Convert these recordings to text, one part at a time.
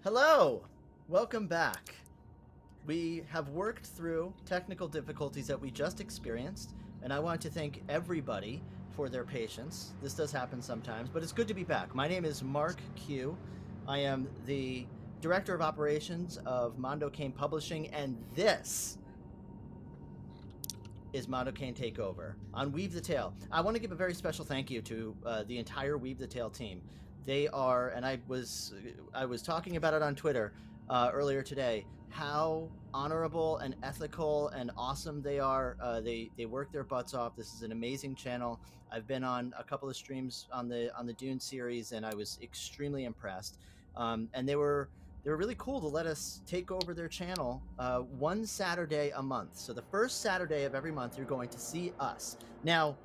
Hello! Welcome back. We have worked through technical difficulties that we just experienced, and I want to thank everybody for their patience. This does happen sometimes, but it's good to be back. My name is Mark Q. I am the Director of Operations of Mondo Cane Publishing, and this is Mondo Cane Takeover on Weave the Tale. I want to give a very special thank you to the entire Weave the Tale team. They are, and I was talking about it on Twitter earlier today, how honorable and ethical and awesome they are. They work their butts off. This is an amazing channel. I've been on a couple of streams on the Dune series, and I was extremely impressed. And they were really cool to let us take over their channel one Saturday a month. So the first Saturday of every month, you're going to see us. Now,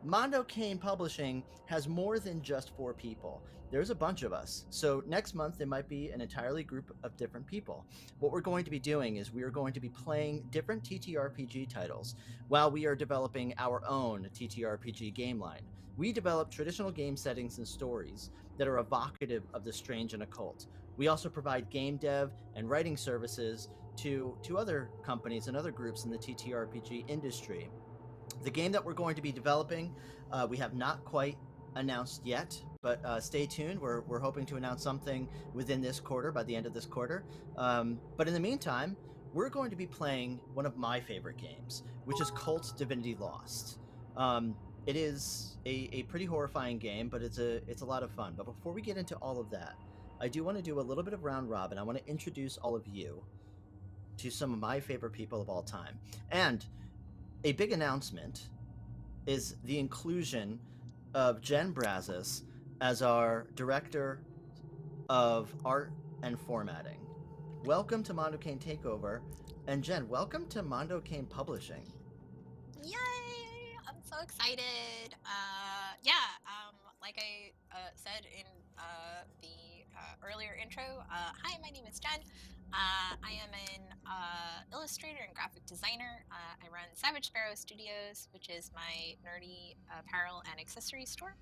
Mondo Cane Publishing has more than just 4 people. There's a bunch of us. So next month, there might be an entirely group of different people. What we're going to be doing is we are going to be playing different TTRPG titles while we are developing our own TTRPG game line. We develop traditional game settings and stories that are evocative of the strange and occult. We also provide game dev and writing services to other companies and other groups in the TTRPG industry. The game that we're going to be developing, we have not quite announced yet, but stay tuned. We're hoping to announce something within this quarter, by the end of this quarter. But in the meantime, we're going to be playing one of my favorite games, which is Kult Divinity Lost. It is a pretty horrifying game, but it's a lot of fun. But before we get into all of that, I do want to do a little bit of round robin. I want to introduce all of you to some of my favorite people of all time. And a big announcement is the inclusion of Jen Brazis as our Director of Art and Formatting. Welcome to Mondo Cane Takeover, and Jen, welcome to Mondo Cane Publishing. Yay! I'm so excited. Like I said in the earlier intro, hi, my name is Jen. I am an illustrator and graphic designer. I run Savage Sparrow Studios, which is my nerdy apparel and accessory store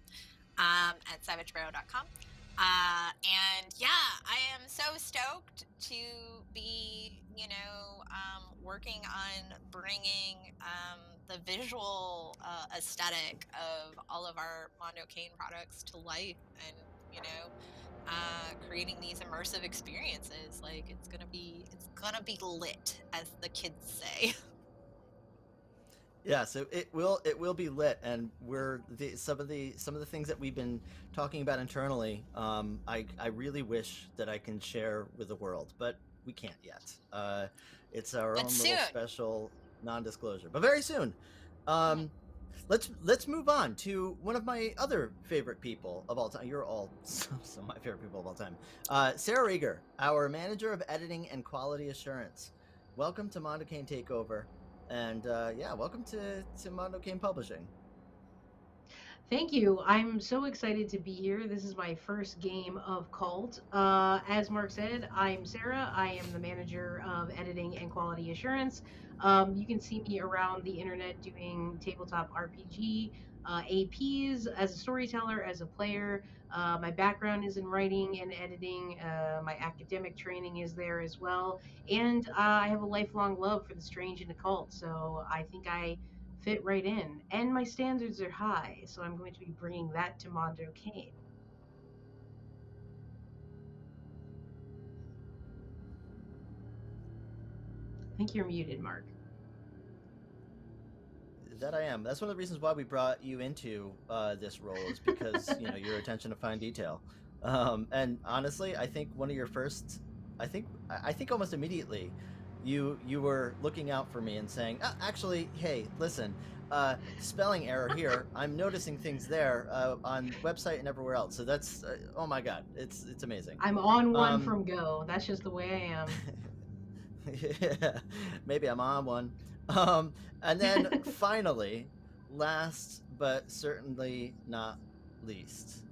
at savagesparrow.com. And yeah, I am so stoked to be, working on bringing the visual aesthetic of all of our Mondo Cane products to life, and creating these immersive experiences. Like it's gonna be lit, as the kids say. Yeah, so it will be lit, and some of the things that we've been talking about internally. I really wish that I can share with the world, but we can't yet. It's our But own little soon. special non-disclosure, but very soon. Mhm. Let's move on to one of my other favorite people of all time. You're all some of my favorite people of all time. Sarah Rieger, our manager of editing and quality assurance. Welcome to Mondo Cane Takeover. And yeah, welcome to Mondo Cane Publishing. Thank you. I'm so excited to be here. This is my first game of Cult. As Mark said, I'm Sarah. I am the manager of editing and quality assurance. You can see me around the internet doing tabletop RPG, APs, as a storyteller, as a player. My background is in writing and editing. My academic training is there as well. And I have a lifelong love for the strange and occult. So I think I fit right in. And my standards are high, so I'm going to be bringing that to Mondo Cane. I think you're muted, Mark. That I am. That's one of the reasons why we brought you into this role, is because your attention to fine detail. And honestly, I think one of your first, I think almost immediately, you were looking out for me and saying, actually, hey, listen, spelling error here. I'm noticing things there on website and everywhere else. So that's oh my god, it's amazing. I'm on one Um, from Go. That's just the way I am. yeah, maybe I'm on one. Um, and then finally, last but certainly not least,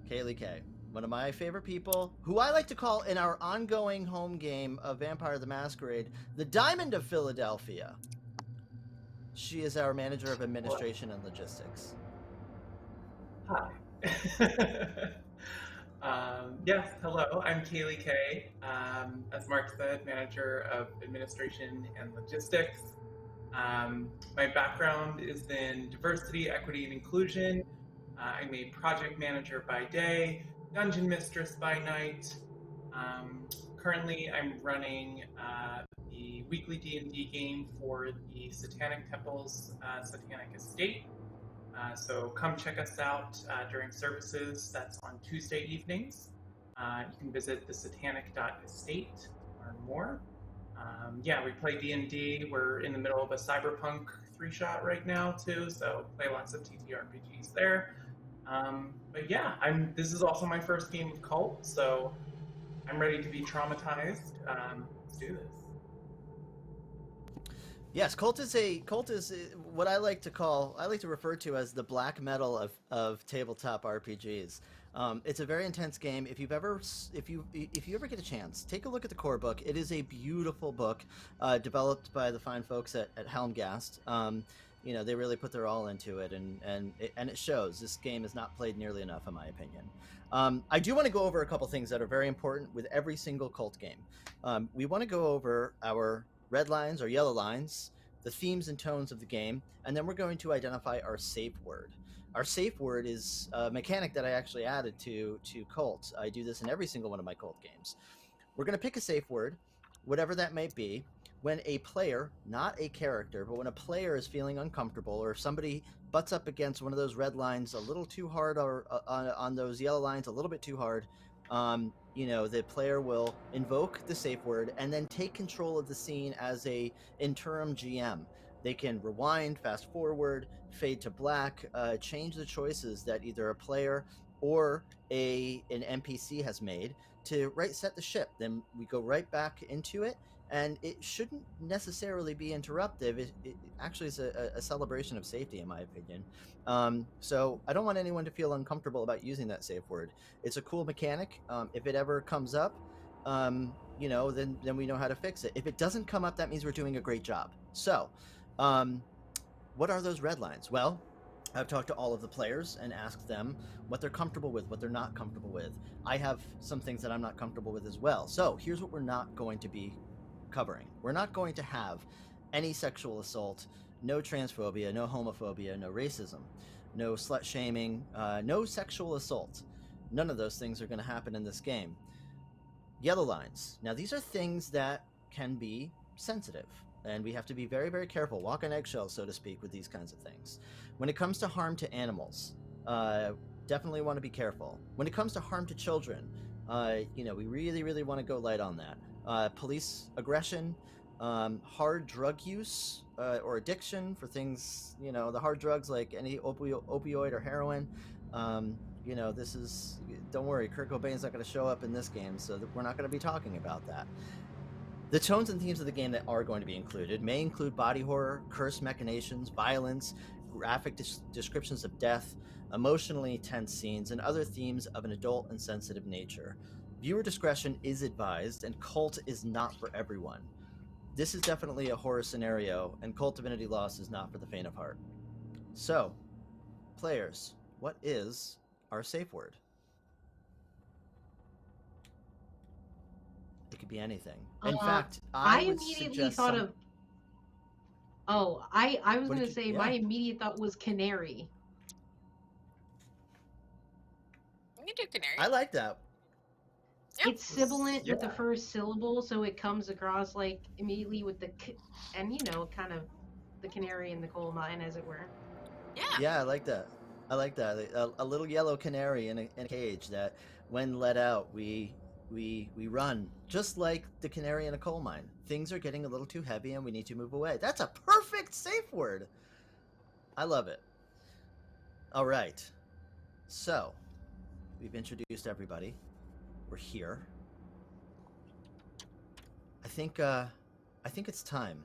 Kaylee K, one of my favorite people, who I like to call in our ongoing home game of Vampire the Masquerade, the Diamond of Philadelphia. She is our manager of Well, administration and logistics. hi. Yes, hello, I'm Kaylee Kay. As Mark said, Manager of Administration and Logistics. My background is in diversity, equity, and inclusion. I'm a project manager by day, dungeon mistress by night. Currently, I'm running the weekly D&D game for the Satanic Temple's Satanic Estate. So come check us out during services. That's on Tuesday evenings. You can visit thesatanic.estate to learn more. Yeah, we play D&D. We're in the middle of a cyberpunk 3-shot right now too, so play lots of TTRPGs there. But yeah, this is also my first game of Kult, so I'm ready to be traumatized. Let's do this. Yes, Kult is what I like to refer to as the black metal of tabletop RPGs. It's a very intense game. If you ever get a chance, take a look at the core book. It is a beautiful book, developed by the fine folks at Helmgast. They really put their all into it, and it shows. This game is not played nearly enough, in my opinion. I do want to go over a couple things that are very important with every single Kult game. We want to go over our red lines or yellow lines, the themes and tones of the game, and then we're going to identify our safe word. Our safe word is a mechanic that I actually added to Kult. I do this in every single one of my Kult games. We're going to pick a safe word, whatever that may be, when a player, not a character, but when a player is feeling uncomfortable, or if somebody butts up against one of those red lines a little too hard, or on those yellow lines a little bit too hard, the player will invoke the safe word and then take control of the scene as a interim GM. They can rewind, fast forward, fade to black, change the choices that either a player or an NPC has made to set the ship. Then we go right back into it, and it shouldn't necessarily be interruptive. It actually is a celebration of safety, in my opinion. So I don't want anyone to feel uncomfortable about using that safe word. It's a cool mechanic. If it ever comes up, then we know how to fix it. If it doesn't come up, that means we're doing a great job. So, what are those red lines? Well, I've talked to all of the players and asked them what they're comfortable with, what they're not comfortable with. I have some things that I'm not comfortable with as well. So here's what we're not going to be covering. We're not going to have any sexual assault, no transphobia, no homophobia, no racism, no slut shaming, no sexual assault. None of those things are going to happen in this game. Yellow lines. Now, these are things that can be sensitive, and we have to be very, very careful, walk on eggshells, so to speak, with these kinds of things. When it comes to harm to animals, definitely want to be careful. When it comes to harm to children, we really, really want to go light on that. Police aggression, hard drug use or addiction for things, the hard drugs like any opioid or heroin. Don't worry, Kurt Cobain's not going to show up in this game, so we're not going to be talking about that. The tones and themes of the game that are going to be included may include body horror, cursed machinations, violence, graphic descriptions of death, emotionally tense scenes, and other themes of an adult and sensitive nature. Viewer discretion is advised, and Kult is not for everyone. This is definitely a horror scenario, and Kult Divinity Lost is not for the faint of heart. So, players, what is our safe word? It could be anything. In fact, I immediately thought of. Oh, I was going to say my immediate thought was canary. You can do canary. I like that. Yep. It's sibilant with the first syllable, so it comes across like immediately with the and kind of the canary in the coal mine, as it were. Yeah, I like that. A little yellow canary in a cage that, when let out, we run, just like the canary in a coal mine. Things are getting a little too heavy and we need to move away. That's a perfect safe word. I love it. All right. So, we've introduced everybody. We're here. I think it's time.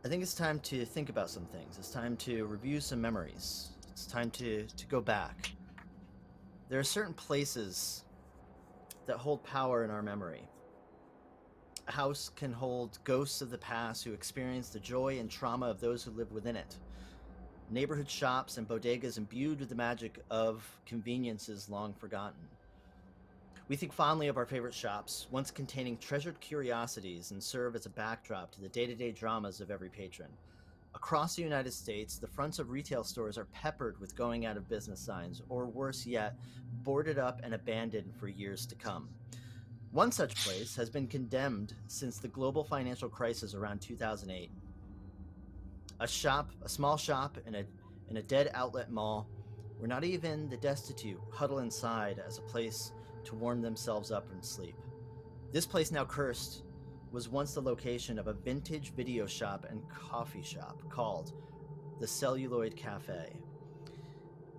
I think it's time to think about some things. It's time to review some memories. It's time to go back. There are certain places that hold power in our memory. A house can hold ghosts of the past who experience the joy and trauma of those who live within it. Neighborhood shops and bodegas imbued with the magic of conveniences long forgotten. We think fondly of our favorite shops, once containing treasured curiosities and serve as a backdrop to the day-to-day dramas of every patron. Across the United States, the fronts of retail stores are peppered with going out of business signs, or worse yet, boarded up and abandoned for years to come. One such place has been condemned since the global financial crisis around 2008. A small shop in a dead outlet mall, where not even the destitute huddle inside as a place to warm themselves up and sleep. This place, now cursed, was once the location of a vintage video shop and coffee shop called the Celluloid Cafe.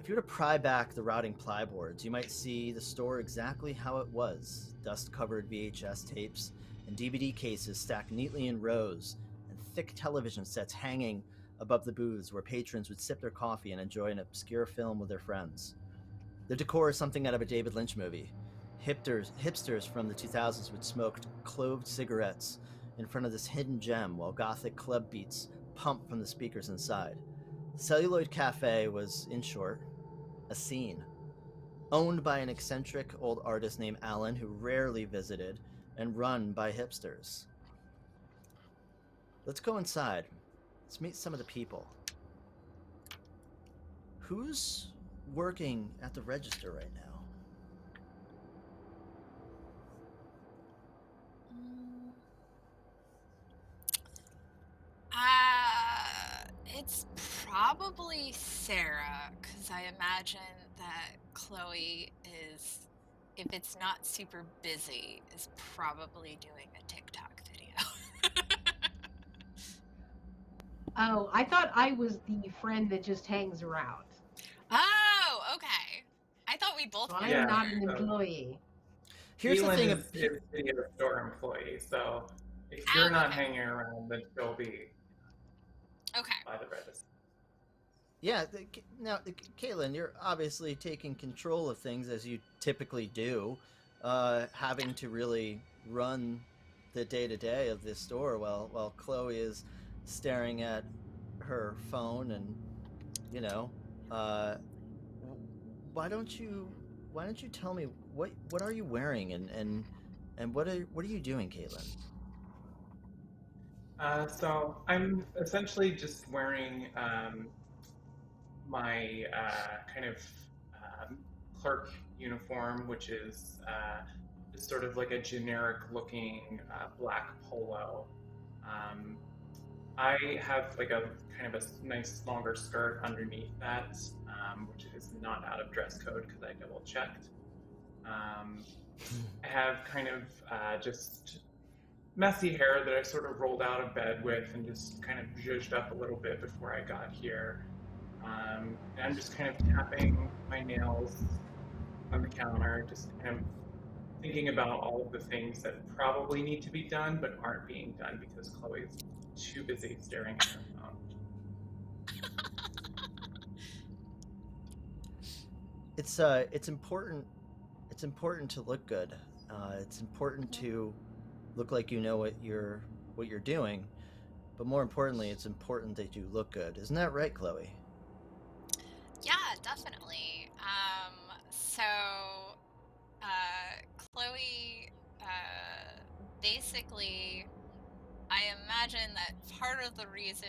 If you were to pry back the rotting plyboards, you might see the store exactly how it was: dust-covered VHS tapes and DVD cases stacked neatly in rows, and thick television sets hanging above the booths where patrons would sip their coffee and enjoy an obscure film with their friends. The decor is something out of a David Lynch movie. Hipsters from the 2000s would smoke cloved cigarettes in front of this hidden gem while gothic club beats pumped from the speakers inside. Celluloid Cafe was, in short, a scene. Owned by an eccentric old artist named Alan who rarely visited, and run by hipsters. Let's go inside. Let's meet some of the people. Who's working at the register right now? It's probably Sarah, because I imagine that Chloe is, if it's not super busy, is probably doing a TikTok video. Oh, I thought I was the friend that just hangs around. Oh, okay. I thought we both So I were. am not an employee. Here's the thing: is video store employee, so if you're not hanging around, then she'll be by the register. Yeah, now, Caitlin, you're obviously taking control of things as you typically do, having to really run the day-to-day of this store while Chloe is staring at her phone and, you know, why don't you tell me what are you wearing and what are you doing, Caitlin? So I'm essentially just wearing my kind of clerk uniform, which is just sort of like a generic looking black polo. I have like a kind of a nice longer skirt underneath that, which is not out of dress code because I double checked. I have kind of just messy hair that I sort of rolled out of bed with and just kind of zhuzhed up a little bit before I got here. And I'm just kind of tapping my nails on the counter, just kind of thinking about all of the things that probably need to be done but aren't being done because Chloe's too busy staring at her phone. It's important to look good. It's important to look like you know what you're doing, but more importantly, it's important that you look good. Isn't that right, Chloe? Yeah, definitely. So Chloe, basically, I imagine that part of the reason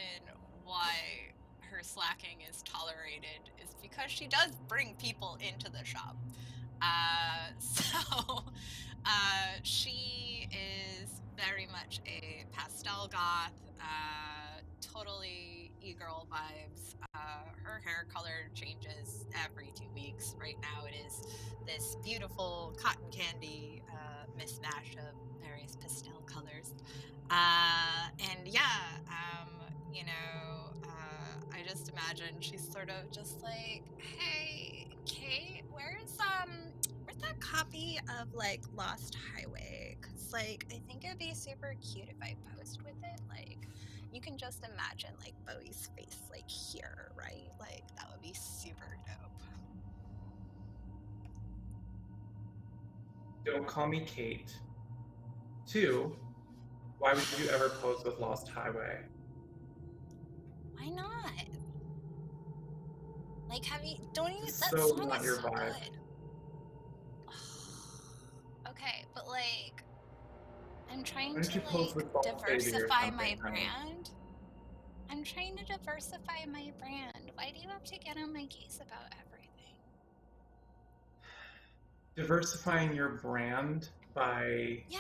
why her slacking is tolerated is because she does bring people into the shop. So she is very much a pastel goth, totally e-girl vibes. Her hair color changes every 2 weeks. Right now it is this beautiful cotton candy mismatch of various pastel colors. And yeah, you know, I just imagine she's sort of just like, hey, Kate, where's that copy of like Lost Highway? Cause like I think it'd be super cute if I post with it. Like you can just imagine like Bowie's face like here, right? Like that would be super dope. Don't call me Kate. 2, why would you ever pose with Lost Highway? Why not? Like, don't you? It's That so song not is your so vibe. good. I'm trying Why don't you to pose with ball baby or diversify something, my honey? brand. I'm trying to diversify my brand. Why do you have to get on my case about everything? Diversifying your brand by Yeah.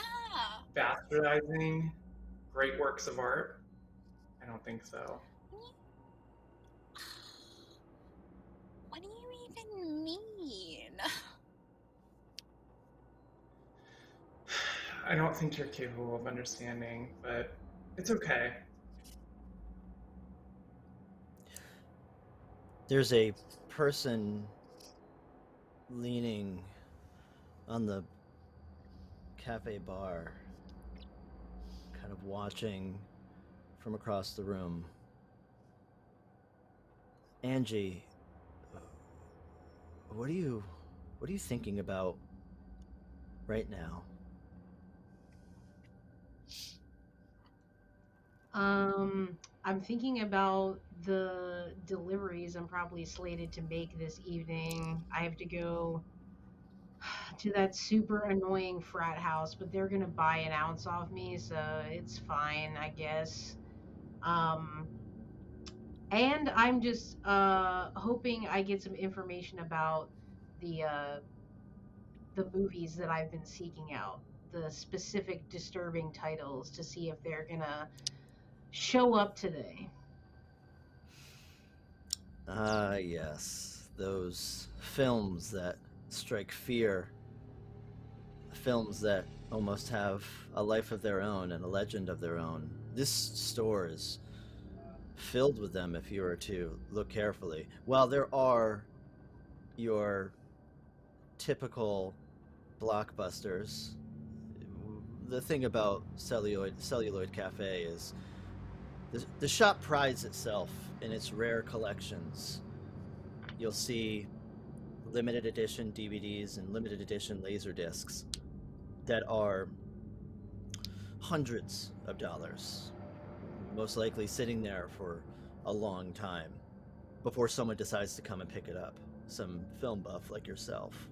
bastardizing great works of art? I don't think so. What do you even mean? I don't think you're capable of understanding, but it's okay. There's a person leaning on the cafe bar, kind of watching from across the room. Angie, what are you thinking about right now? I'm thinking about the deliveries I'm probably slated to make this evening. I have to go to that super annoying frat house, but they're gonna buy an ounce off me, so it's fine, I guess. Um, and I'm just hoping I get some information about the uh, the movies that I've been seeking out, the specific disturbing titles, to see if they're gonna show up today. Ah, yes. Those films that strike fear, films that almost have a life of their own and a legend of their own. This store is filled with them if you were to look carefully. While there are your typical blockbusters, the thing about Celluloid Cafe is the shop prides itself in its rare collections. You'll see limited edition DVDs and limited edition laser discs that are hundreds of dollars, most likely sitting there for a long time before someone decides to come and pick it up, some film buff like yourself.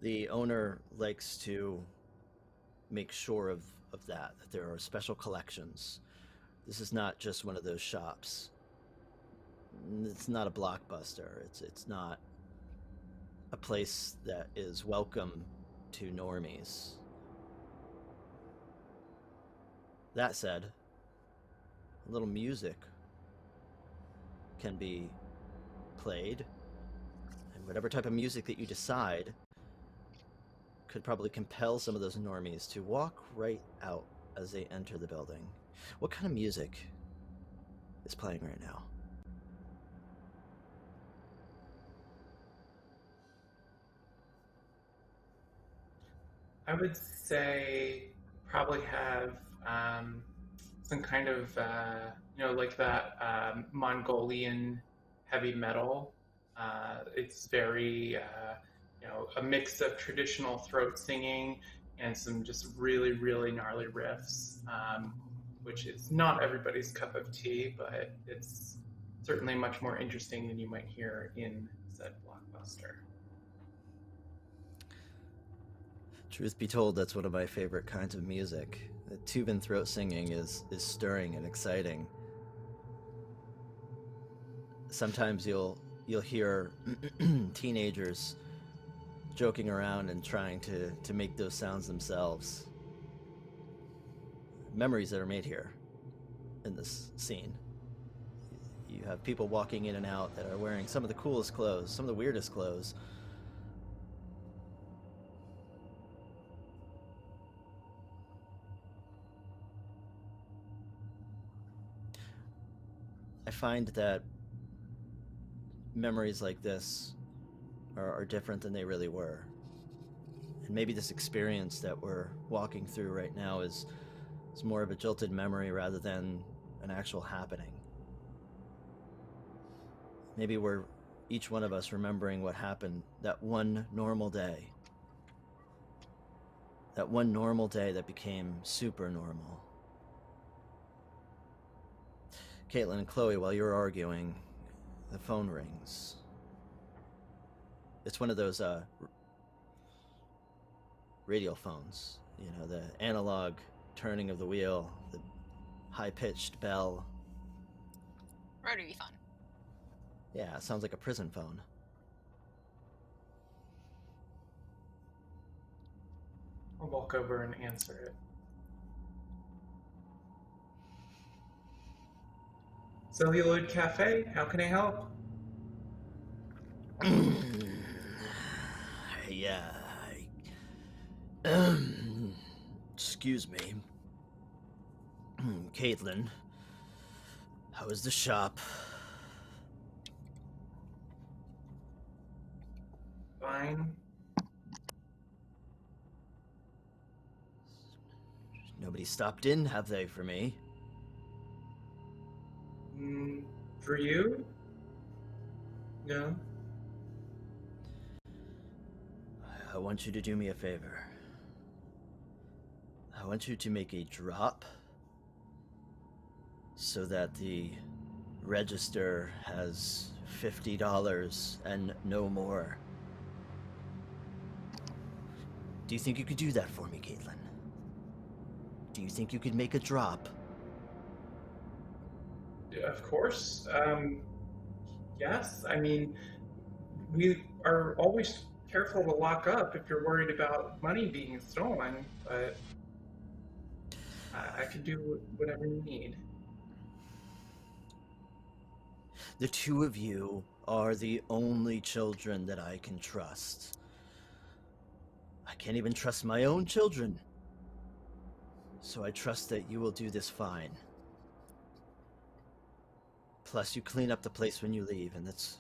The owner likes to make sure of that there are special collections. This is not just one of those shops. It's not a blockbuster. It's not a place that is welcome to normies. That said, a little music can be played, and whatever type of music that you decide could probably compel some of those normies to walk right out as they enter the building. What kind of music is playing right now? I would say probably have some kind of, like that Mongolian heavy metal. It's very, a mix of traditional throat singing and some just really, really gnarly riffs, which is not everybody's cup of tea, but it's certainly much more interesting than you might hear in said blockbuster. Truth be told, that's one of my favorite kinds of music. The tube and throat singing is stirring and exciting. Sometimes you'll hear teenagers joking around and trying to make those sounds themselves. Memories that are made here in this scene. You have people walking in and out that are wearing some of the coolest clothes, some of the weirdest clothes. I find that memories like this are different than they really were. And maybe this experience that we're walking through right now is more of a jilted memory rather than an actual happening. Maybe we're each one of us remembering what happened that one normal day. That one normal day that became super normal. Caitlin and Chloe, while you're arguing, the phone rings. It's one of those radio phones. You know, the analog turning of the wheel, the high-pitched bell. Rotary phone. Yeah, it sounds like a prison phone. I'll walk over and answer it. Celluloid Cafe, how can I help? Yeah, excuse me. Caitlin, how is the shop? Fine. Nobody stopped in, have they, for me? For you? No. I want you to do me a favor. I want you to make a drop so that the register has $50 and no more. Do you think you could do that for me, Caitlin? Do you think you could make a drop? Of course. Yes. I mean, we are always careful to lock up if you're worried about money being stolen, but I can do whatever you need. The two of you are the only children that I can trust. I can't even trust my own children. So I trust that you will do this fine. Plus, you clean up the place when you leave, and that's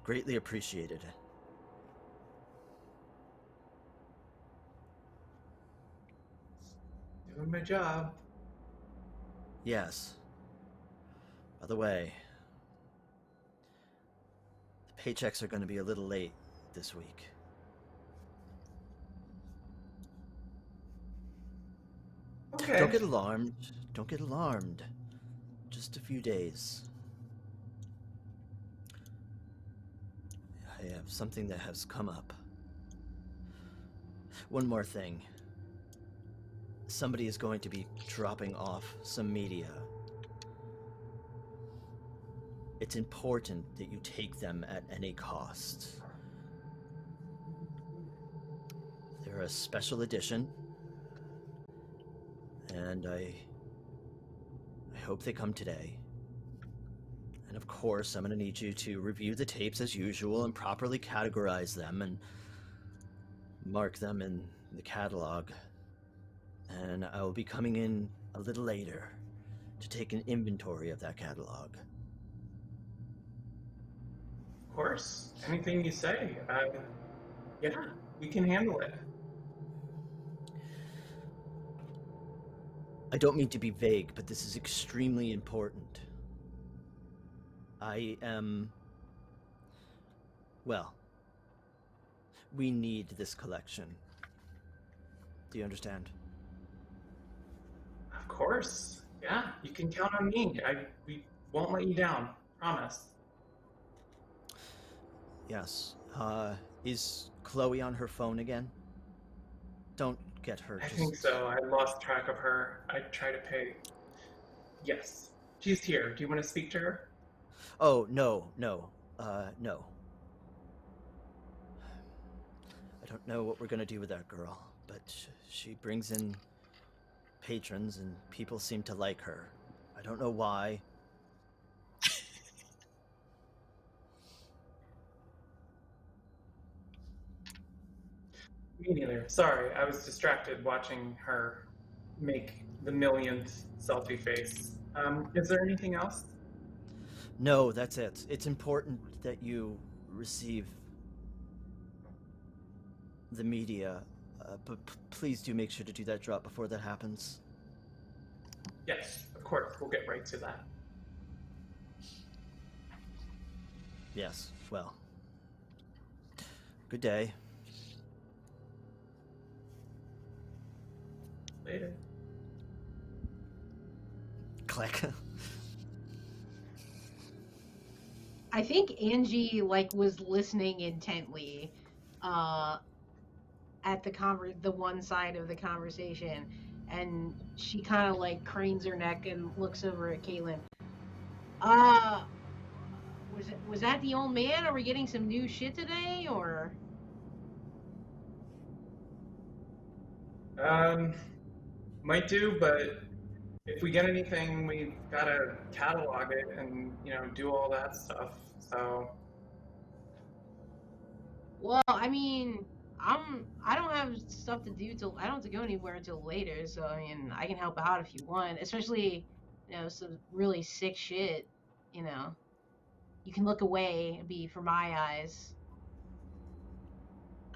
greatly appreciated. Doing my job. Yes. By the way, the paychecks are going to be a little late this week. Okay. Don't get alarmed. Don't get alarmed. Just a few days. I have something that has come up. One more thing. Somebody is going to be dropping off some media. It's important that you take them at any cost. They're a special edition, and I hope they come today. And of course, I'm going to need you to review the tapes as usual and properly categorize them and mark them in the catalog. And I will be coming in a little later to take an inventory of that catalog. Of course. Anything you say. Yeah, we can handle it. I don't mean to be vague, but this is extremely important. Well, we need this collection. Do you understand? Of course. Yeah, you can count on me. We won't let you down. Promise. Yes. Is Chloe on her phone again? Don't get her. I think so. I lost track of her. I try to pay. Yes. She's here. Do you want to speak to her? Oh, no. No. I don't know what we're gonna do with that girl, but she brings in patrons and people seem to like her. I don't know why. Me neither. Sorry, I was distracted watching her make the millionth selfie face. Is there anything else? No, that's it. It's important that you receive the media, but please do make sure to do that drop before that happens. Yes, of course. We'll get right to that. Yes, well. Good day. Later. Click. I think Angie was listening intently at the one side of the conversation, and she kind of like cranes her neck and looks over at Caitlin. Was that the old man? Are we getting some new shit today, or? Might do, but if we get anything, we've got to catalog it and, do all that stuff. So. Well, I mean, I don't have stuff to do till I don't have to go anywhere until later. So I mean, I can help out if you want, especially some really sick shit. You know, you can look away and be for my eyes.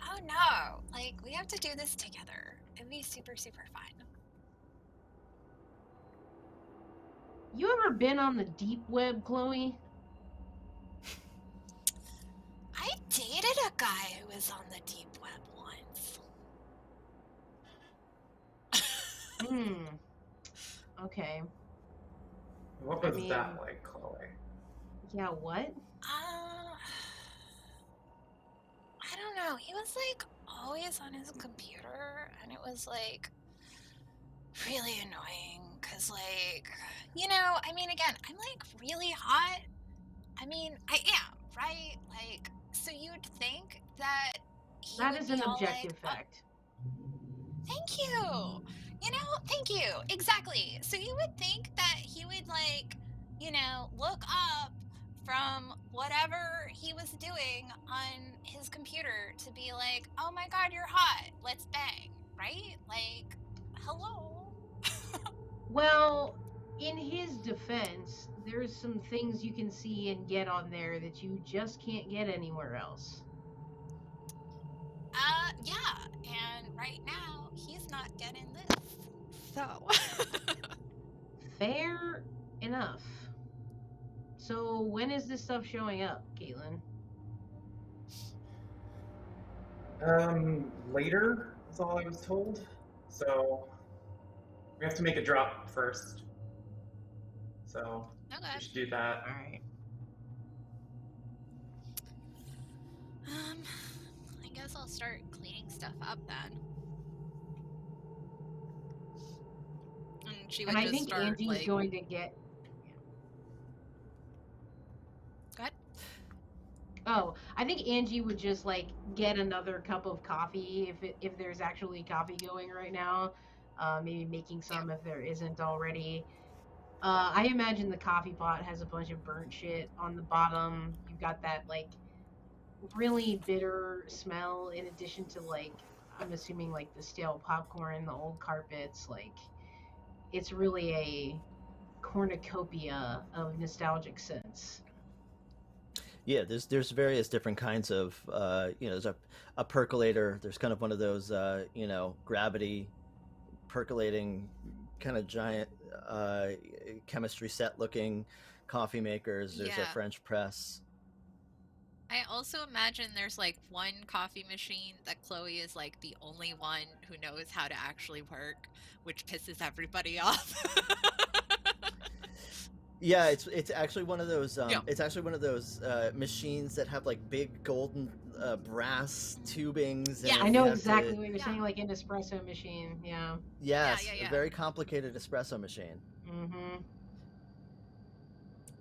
Oh no! Like, we have to do this together. It'd be super, super fun. You ever been on the deep web, Chloe? I dated a guy who was on the deep web once. Okay. What was that like, Chloe? Yeah, what? I don't know. He was like always on his computer, and it was like really annoying because, like, I mean, again, I'm like really hot. I mean, I am, right? Like, so you'd think that that is an objective fact. Thank you. Thank you. Exactly. So you would think that he would, like, look up from whatever he was doing on his computer to be like, oh my God, you're hot. Let's bang. Right? Like, hello. Well, in his defense, there's some things you can see and get on there that you just can't get anywhere else. Yeah. And right now, he's not getting this. So. Fair enough. So when is this stuff showing up, Caitlin? Later is all I was told. So we have to make a drop first. So we should do that. All right. I guess I'll start cleaning stuff up then. And she would I just think start, Angie's like... going to get... Go ahead. Oh, I think Angie would just, like, get another cup of coffee if there's actually coffee going right now. Maybe making some if there isn't already. I imagine the coffee pot has a bunch of burnt shit on the bottom. You've got that, like, really bitter smell in addition to, like, I'm assuming, like, the stale popcorn, the old carpets. Like, it's really a cornucopia of nostalgic scents. Yeah, there's various different kinds of there's a percolator. There's kind of one of those gravity percolating kind of giant chemistry set looking coffee makers. There's a French press. I also imagine there's like one coffee machine that Chloe is like the only one who knows how to actually work, which pisses everybody off. Yeah, it's actually one of those. It's actually one of those machines that have like big golden brass tubings. Yeah, I know exactly what you're saying, like an espresso machine. Yeah. Yes, a very complicated espresso machine. Mm-hmm.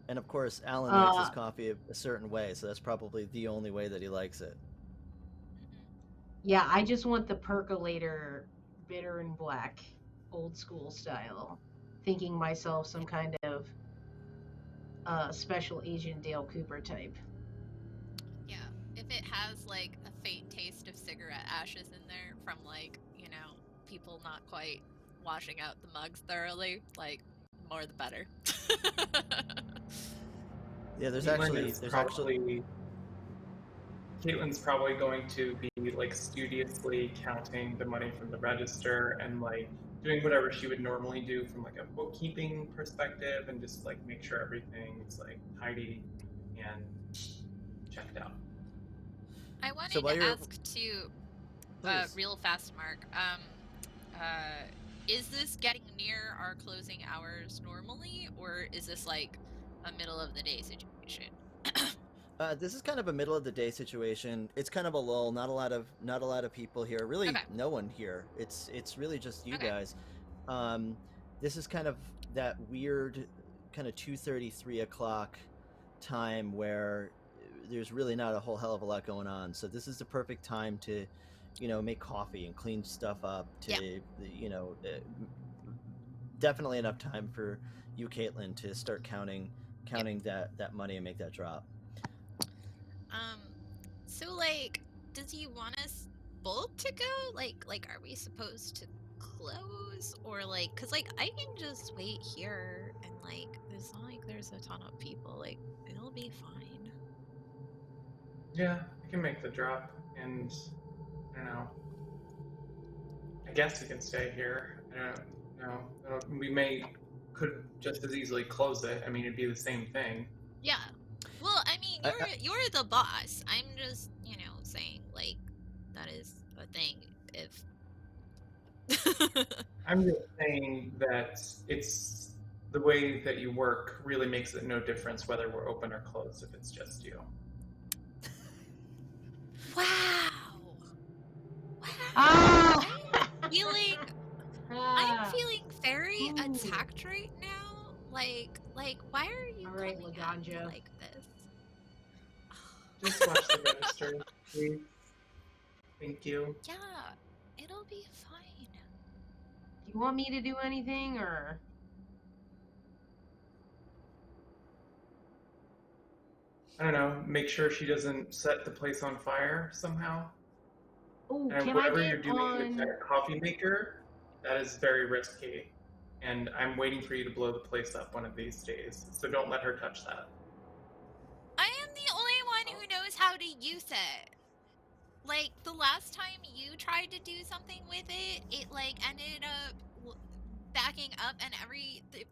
And of course, Alan likes his coffee a certain way, so that's probably the only way that he likes it. Yeah, I just want the percolator, bitter and black, old school style. Thinking myself some kind of special agent Dale Cooper type. Yeah, if it has like a faint taste of cigarette ashes in there from like, people not quite washing out the mugs thoroughly, like, more the better. Yeah, there's Caitlin's probably going to be like studiously counting the money from the register and like doing whatever she would normally do from like a bookkeeping perspective and just like make sure everything is like tidy and checked out. I wanted to ask too, real fast, Mark. Is this getting near our closing hours normally, or is this like a middle of the day situation? This is kind of a middle of the day situation. It's kind of a lull. Not a lot of people here. Really, Okay. no one here. It's really just you Okay. guys. This is kind of that weird, kind of 2:30, 3 o'clock time where there's really not a whole hell of a lot going on. So this is the perfect time to, make coffee and clean stuff up. Definitely enough time for you, Caitlin, to start counting that money and make that drop. So like, does he want us both to go? Like, are we supposed to close or like? Cause like I can just wait here and like, it's not like there's a ton of people. Like, it'll be fine. Yeah, I can make the drop, and I don't know. I guess we can stay here. I don't know. We could just as easily close it. I mean, it'd be the same thing. Yeah. Well, I mean, you're the boss. I'm just, saying like that is a thing. If I'm just saying that it's the way that you work really makes it no difference whether we're open or closed if it's just you. Wow. Ah! I'm feeling very attacked right now. Like, why are you All right, coming at me Laganja. like this? Just watch the register, please. Thank you. Yeah, it'll be fine. Do you want me to do anything, or? I don't know. Make sure she doesn't set the place on fire somehow. Oh, And can whatever I you're get doing on? with that coffee maker, that is very risky. And I'm waiting for you to blow the place up one of these days. So don't let her touch that. I am the only one who knows how to use it. Like, the last time you tried to do something with it, it like ended up backing up and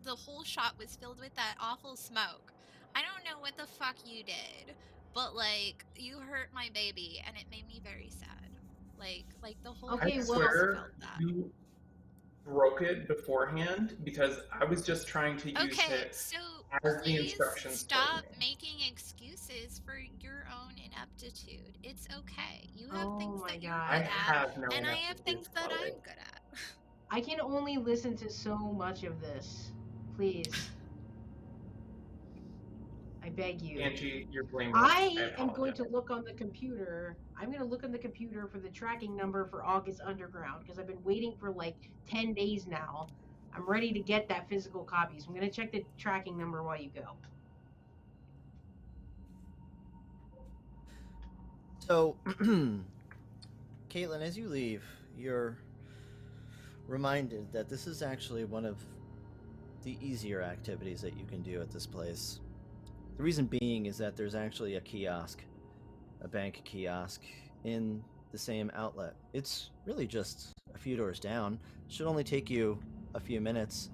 the whole shop was filled with that awful smoke. I don't know what the fuck you did, but like you hurt my baby and it made me very sad. Like the whole Okay, I house well- swear felt that. you broke it beforehand because I was just trying to use Okay, it so as the please instructions stop told me. making excuses for your own ineptitude. It's okay. You have Oh things my that you're God. I good at, have no and I have ineptitude, things that Chloe. I'm good at. I can only listen to so much of this. Please. I beg you. Angie, you're blameless. I am going to apologize. look on the computer. I'm going to look on the computer for the tracking number for August Underground because I've been waiting for like 10 days now. I'm ready to get that physical copy. So I'm going to check the tracking number while you go. So, Caitlin, as you leave, you're reminded that this is actually one of the easier activities that you can do at this place. The reason being is that there's actually a kiosk, a bank kiosk, in the same outlet. It's really just a few doors down. It should only take you a few minutes.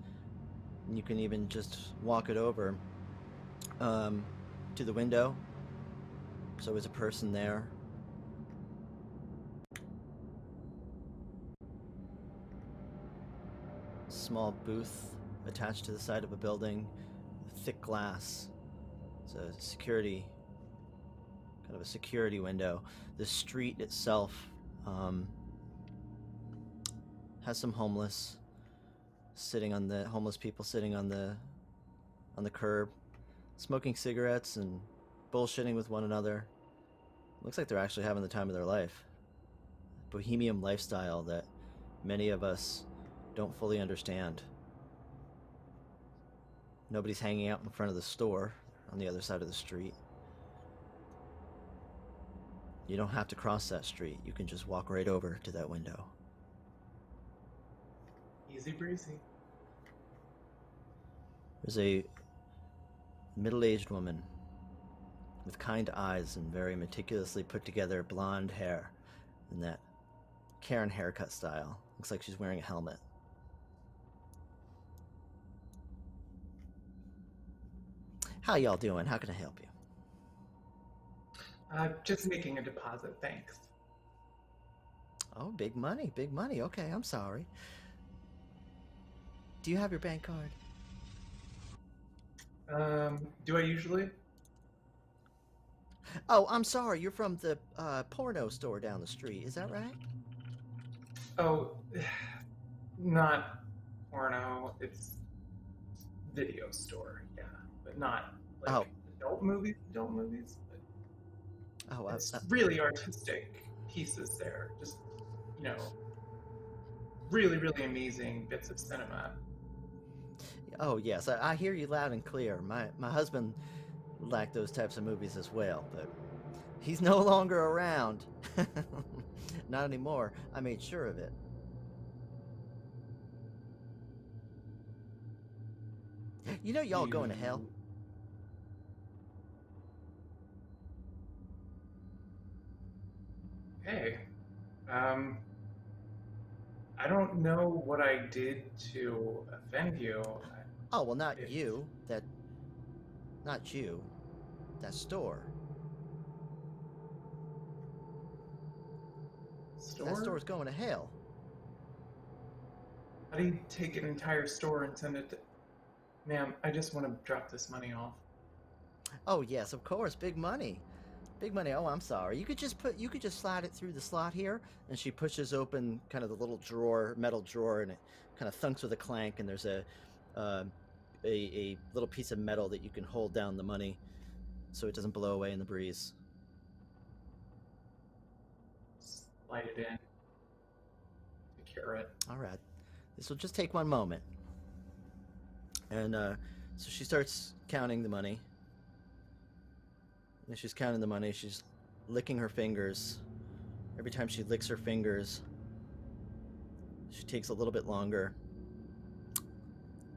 And you can even just walk it over to the window. There's always a person there. Small booth attached to the side of a building, thick glass. It's a security, kind of a security window. The street itself has some homeless people sitting on the curb, smoking cigarettes and bullshitting with one another. Looks like they're actually having the time of their life. Bohemian lifestyle that many of us don't fully understand. Nobody's hanging out in front of the store on the other side of the street. You don't have to cross that street. You can just walk right over to that window. Easy breezy. There's a middle-aged woman with kind eyes and very meticulously put together blonde hair in that Karen haircut style. Looks like she's wearing a helmet. How y'all doing? How can I help you? Just making a deposit, thanks. Oh, big money, big money. Okay, I'm sorry. Do you have your bank card? Do I usually? Oh, I'm sorry. You're from the porno store down the street. Is that right? Oh, not porno. It's video store, yeah, but not Oh, like adult movies. Adult movies, but oh, it's really artistic pieces there. Just you know, really, really amazing bits of cinema. oh yes. I hear you loud and clear. My husband liked those types of movies as well, but he's no longer around. Not anymore. I made sure of it. You know y'all going to hell. Hey, um, I don't know what I did to offend you. Oh well, not It's- you. Not you. That store. Store? That store's going to hell. How do you take an entire store and send it to... Ma'am, I just want to drop this money off. Oh yes, of course. Big money. Big money. Oh, I'm sorry. You could just slide it through the slot here, and she pushes open kind of the little drawer, metal drawer, and it kind of thunks with a clank. And there's a little piece of metal that you can hold down the money, so it doesn't blow away in the breeze. Slide it in. Secure it. All right. This will just take one moment. And so she starts counting the money. And she's counting the money. She's licking her fingers. Every time she licks her fingers, she takes a little bit longer.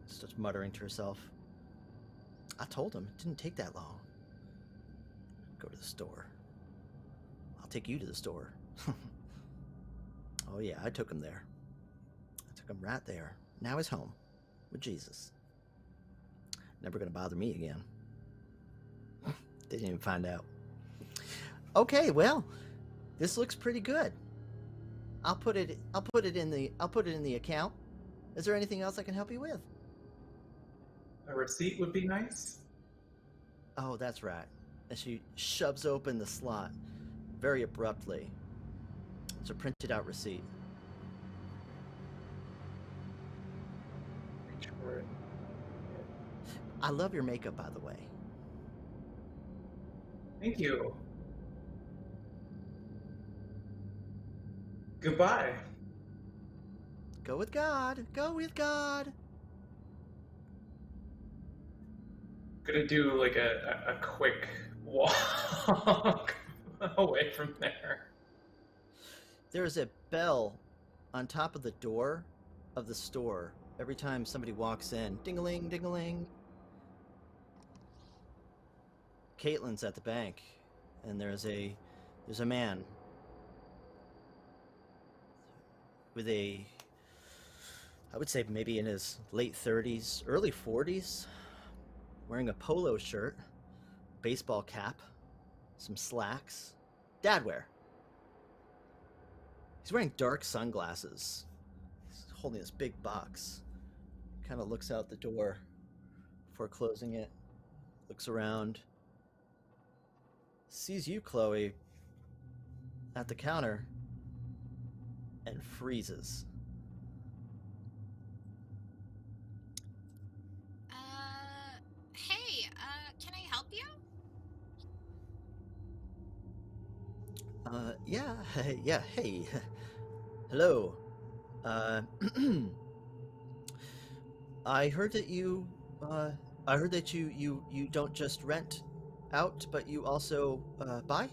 Starts muttering to herself. I told him it didn't take that long. Go to the store. I'll take you to the store. Oh yeah, I took him there. I took him right there. Now he's home with Jesus. Never gonna bother me again. Didn't even find out. Okay, well, this looks pretty good. I'll put it in the account. Is there anything else I can help you with? A receipt would be nice. Oh, that's right. And she shoves open the slot very abruptly. It's a printed out receipt. Reach for it. I love your makeup, by the way. Thank you. Goodbye. Go with God. Go with God. Gonna do like a quick walk away from there. There's a bell on top of the door of the store every time somebody walks in. Ding-a-ling, ding-a-ling. Caitlin's at the bank, and there's a man with I would say maybe in his late 30s, early 40s, wearing a polo shirt, baseball cap, some slacks, dad wear. He's wearing dark sunglasses. He's holding this big box. Kind of looks out the door before closing it. Looks around. Sees you, Chloe, at the counter and freezes. Hey, can I help you? Yeah, yeah, hey. Hello. I heard that you don't just rent out, but you also buy?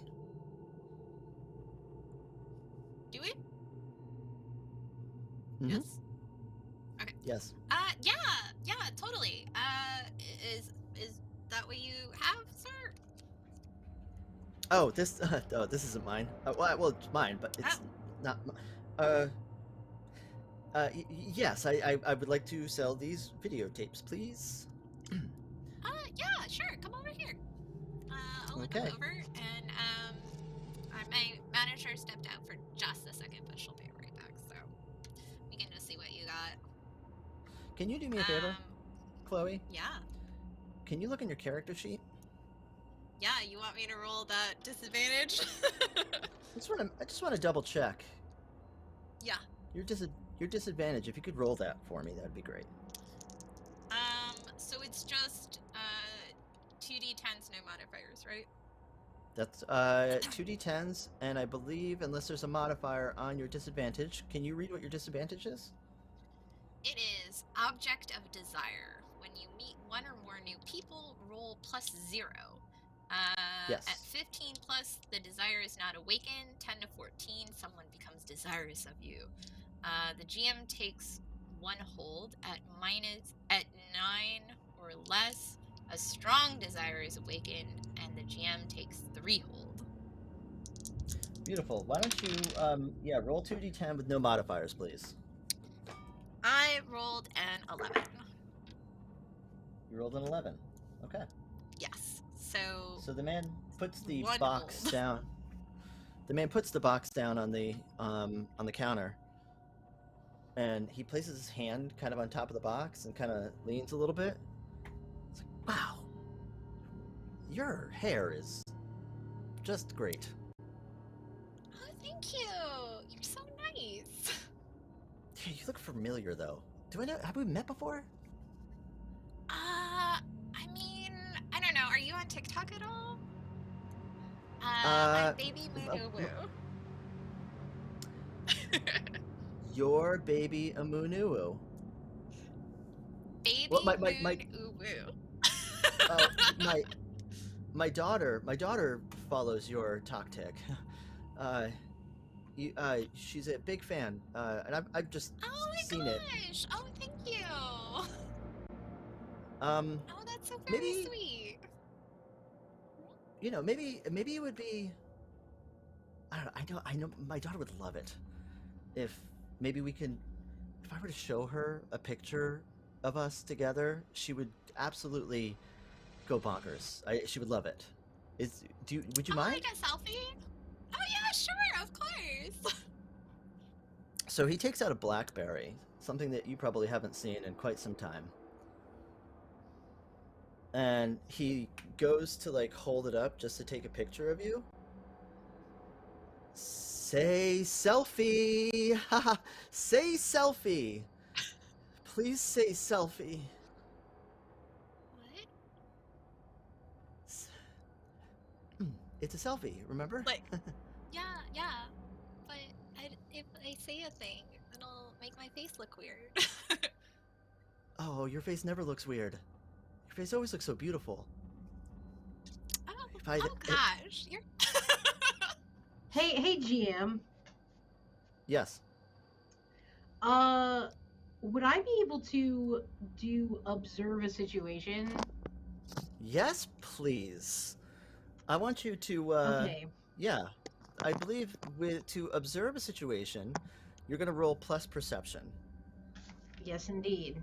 Do we? Mhm. Yes. Okay. Yes. Yeah, totally. Is that what you have, sir? Oh, this isn't mine. Well, it's mine, but it's not. Yes, I would like to sell these videotapes, please. Yeah, sure. Come over here. I'll look Okay. over, and my manager stepped out for just a second, but she'll be right back. So we can just see what you got. Can you do me a favor, Chloe? Yeah. Can you look in your character sheet? Yeah. You want me to roll that disadvantage? I just want to double check. Yeah. Your disadvantage. If you could roll that for me, that'd be great. So it's just 2d10s, no modifiers, right? That's 2d10s, and I believe unless there's a modifier on your disadvantage, can you read what your disadvantage is? It is object of desire. When you meet one or more new people, roll +0. Yes. At 15 plus, the desire is not awakened. 10 to 14, someone becomes desirous of you. The GM takes 1 hold. At 9 or less, a strong desire is awakened, and the GM takes 3 hold. Beautiful. Why don't you roll 2d10 with no modifiers, please. I rolled an 11. You rolled an 11. Okay. Yes. So the man puts the 1 box hold. down. The man puts the box down on the counter, and he places his hand kind of on top of the box and kind of leans a little bit. It's like, wow, your hair is just great. Oh, thank you. You're so nice. Yeah, you look familiar though. Have we met before? I mean, I don't know. Are you on TikTok at all? I'm Baby Mondo Your baby Amunuu. Baby Well, my my daughter follows your tactic. She's a big fan, and I've just seen it. Oh my gosh! Oh, thank you. Oh, that's so very sweet. You know, maybe it would be. I know my daughter would love it. If maybe we can, if I were to show her a picture of us together, she would absolutely go bonkers. She would love it. Would you mind? Like a selfie? Oh yeah, sure, of course. So he takes out a BlackBerry, something that you probably haven't seen in quite some time. And he goes to like hold it up just to take a picture of you. Say selfie! Haha! Say selfie! Please say selfie. What? It's a selfie, remember? Like, yeah. But if I say a thing, it'll make my face look weird. Oh, your face never looks weird. Your face always looks so beautiful. Oh gosh, you're. Hey, GM. Yes. Would I be able to observe a situation? Yes, please. I want you to. Okay. Yeah, I believe to observe a situation, you're going to roll plus perception. Yes, indeed.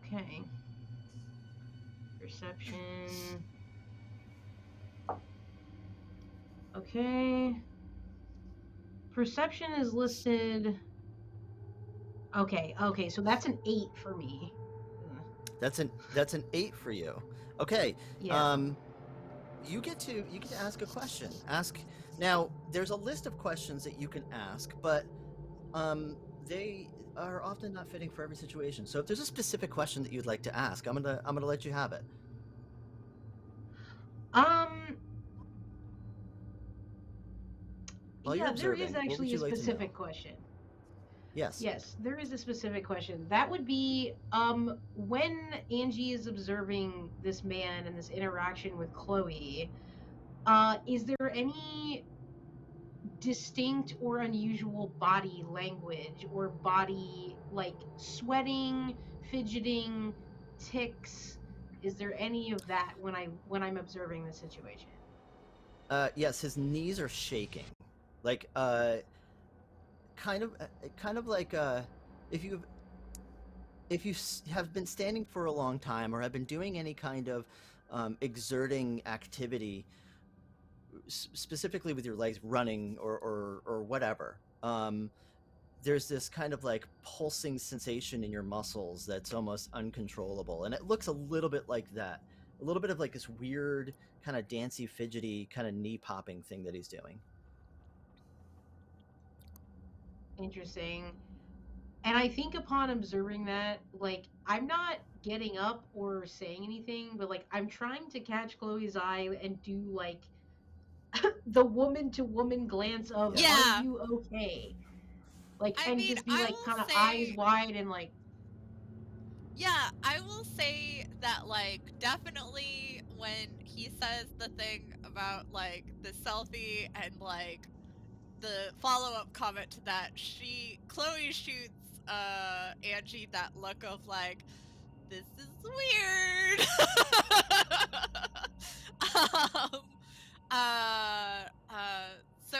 Okay. Perception. Okay. Perception is listed. Okay, so that's an 8 for me. That's an 8 for you. Okay. Yeah. You get to ask a question. Now. There's a list of questions that you can ask, but they are often not fitting for every situation. So if there's a specific question that you'd like to ask, I'm gonna let you have it. While you're observing, there is actually what would you a like specific to know? question. Yes. Yes, there is a specific question. That would be when Angie is observing this man and this interaction with Chloe, is there any distinct or unusual body language or body, like sweating, fidgeting, tics? Is there any of that when I'm observing the situation? Yes, his knees are shaking, like kind of like if you have been standing for a long time or have been doing any kind of exerting activity, specifically with your legs, running or whatever. There's this kind of like pulsing sensation in your muscles that's almost uncontrollable, and it looks a little bit like that a little bit of like this weird kind of dancey, fidgety, kind of knee popping thing that he's doing. Interesting. And I think upon observing that, like, I'm not getting up or saying anything, but like I'm trying to catch Chloe's eye and do like the woman to woman glance of, Yeah. are you okay? Like, I and mean, just be I like will kind of say- eyes wide and like, Yeah, I will say that, like, definitely when he says the thing about, like, the selfie and, like, the follow-up comment to that, Chloe shoots, Angie that look of, like, this is weird! um, so,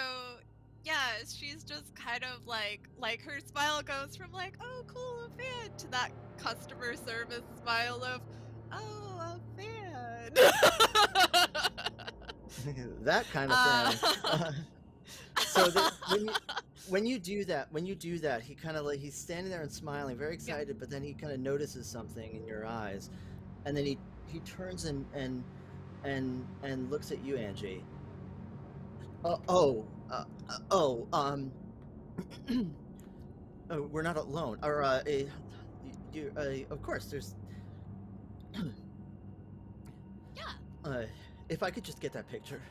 yeah, she's just kind of, like, her smile goes from, like, oh, cool, a fan, to that customer service smile of, oh, a fan. That kind of fan. So when you do that, he kind of like, he's standing there and smiling, very excited, but then he kind of notices something in your eyes, and then he turns and looks at you, Angie. Oh, we're not alone. Or of course, there's. Yeah. If I could just get that picture.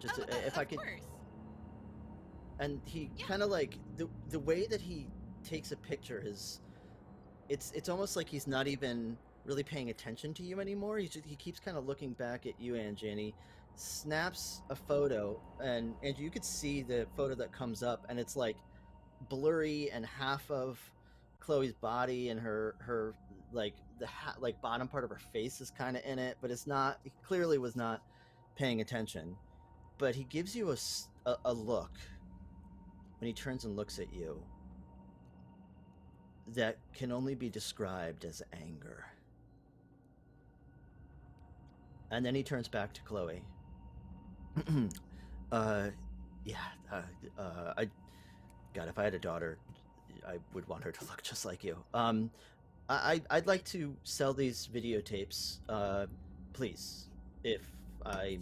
Just if I could. Of course. And he Yeah. kind of like the way that he takes a picture is, it's almost like he's not even really paying attention to you anymore. He keeps kind of looking back at you, Angie, and he snaps a photo, and Angie, you could see the photo that comes up, and it's like blurry, and half of Chloe's body and her like like bottom part of her face is kind of in it, but it's not. He clearly was not paying attention, but he gives you a look when he turns and looks at you that can only be described as anger. And then he turns back to Chloe. God, if I had a daughter, I would want her to look just like you. I'd like to sell these videotapes, please, if I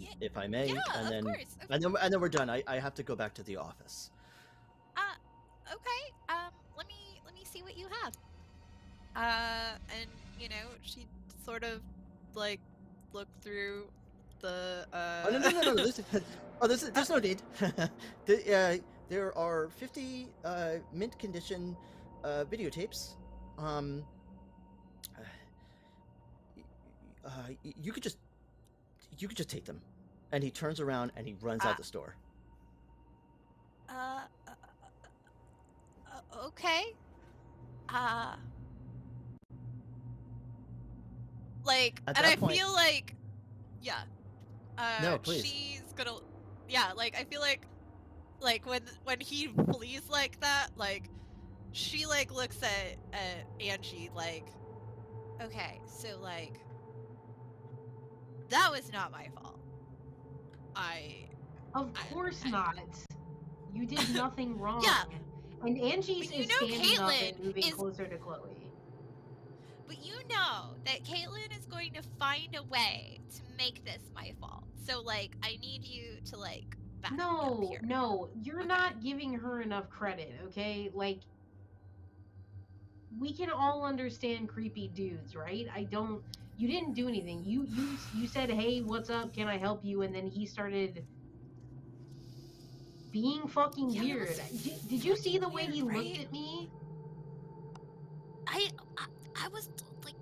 may. Yeah, and then of course. and then we're done. I have to go back to the office. Okay. Let me see what you have. And you know, she sort of like looked through the. Oh no! There's no need. There are 50 mint condition videotapes. You could just take them. And he turns around and he runs out the store. Okay. Like, At and that I point- feel like, yeah. No, please. She's gonna, yeah. Like, I feel like when he flees like that, like, she like looks at Angie like, okay, so like, that was not my fault. of course not. You did nothing wrong. Yeah. And Angie's But you is know standing up Caitlin and moving is- closer to Chloe. But you know that Caitlin is going to find a way to make this my fault. So like, I need you to like back me up here. No, you're Okay. not giving her enough credit, okay? Like, we can all understand creepy dudes, right? You didn't do anything. You said, "Hey, what's up? Can I help you?" And then he started being fucking Yeah, that weird. was Did you see the way fucking he weird, looked right? at me? I was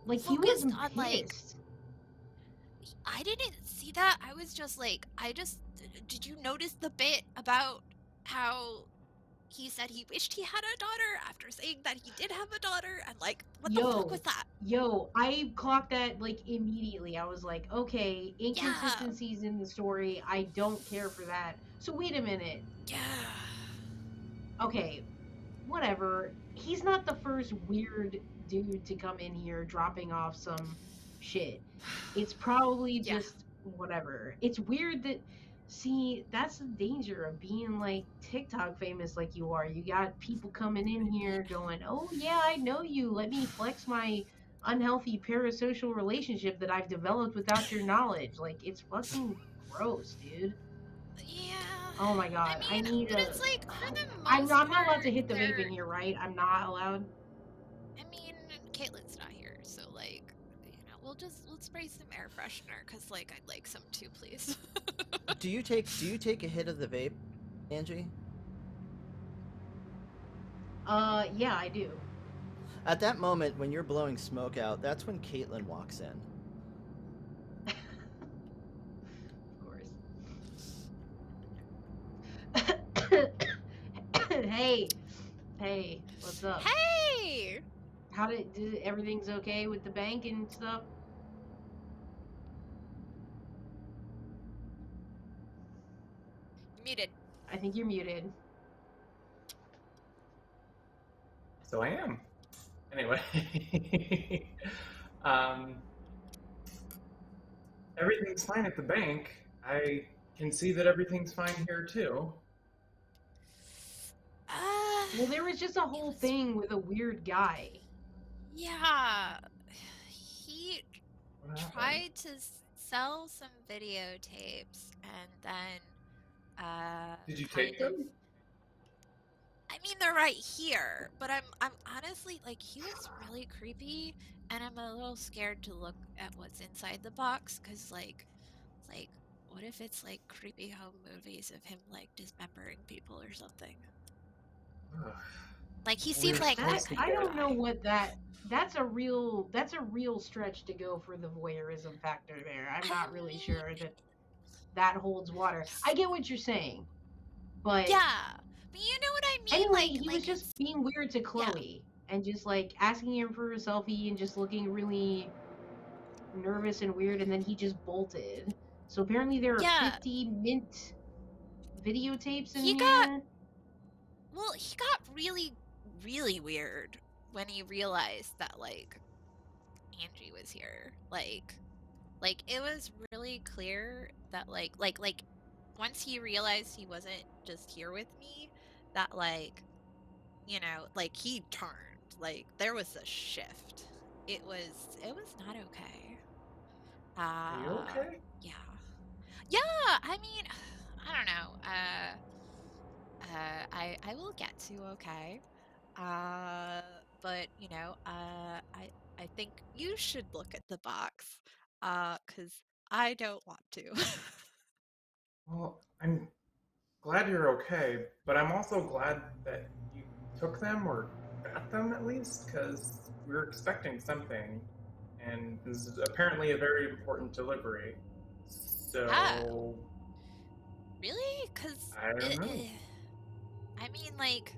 Like, he was focused on like, pissed. I didn't see that. I was just like, did you notice the bit about how he said he wished he had a daughter after saying that he did have a daughter? And like, what the fuck was that? Yo, I clocked that like immediately. I was like, okay, inconsistencies in the story. I don't care for that. So wait a minute. Yeah. Okay, whatever. He's not the first weird dude to come in here dropping off some shit. It's probably Yeah. just whatever. It's weird that, see, that's the danger of being like TikTok famous like you are. You got people coming in here going, "Oh yeah, I know you. Let me flex my unhealthy parasocial relationship that I've developed without your knowledge. Like, it's fucking gross, dude. Yeah. Oh my god, I I mean, need but a. it's like for the I'm most not allowed part, to hit the vape they're. in here, right? I'm not allowed. I mean, Caitlin's not here, so like, we'll spray some air freshener because like I'd like some too, please. Do you take a hit of the vape, Angie? Yeah, I do. At that moment, when you're blowing smoke out, that's when Caitlin walks in. Of course. Hey, what's up? Hey! Did everything's okay with the bank and stuff? Muted. I think you're muted. So I am. Anyway, everything's fine at the bank. I can see that everything's fine here too. Well, there was just a whole thing with a weird guy. Yeah. He What happened? tried to sell some videotapes and then Did you kind take them? I mean, they're right here, but I'm honestly like he was really creepy, and I'm a little scared to look at what's inside the box because like what if it's like creepy home movies of him like dismembering people or something? Ugh. Like he seemed We're like supposed that to kind I of don't know guy. what that's a real stretch to go for the voyeurism factor there. I'm I not really mean, sure that holds water. I get what you're saying, but yeah, but you know what I mean? anyway, he was Like just it's being weird to yeah, Chloe and just like asking him for a selfie and just looking really nervous and weird, and then he just bolted. So apparently there are yeah. 50 mint videotapes in He got here. well, he got really weird when he realized that like Angie was here. Like it was really clear that like once he realized he wasn't just here with me, that like like he turned. Like there was a shift. It was not okay. Are you okay? Yeah. Yeah, I mean, I don't know. I will get to okay. But I think you should look at the box, cause I don't want to. Well, I'm glad you're okay, but I'm also glad that you took them or got them at least, because we were expecting something, and this is apparently a very important delivery. So Really? Cause I don't know. I mean, like,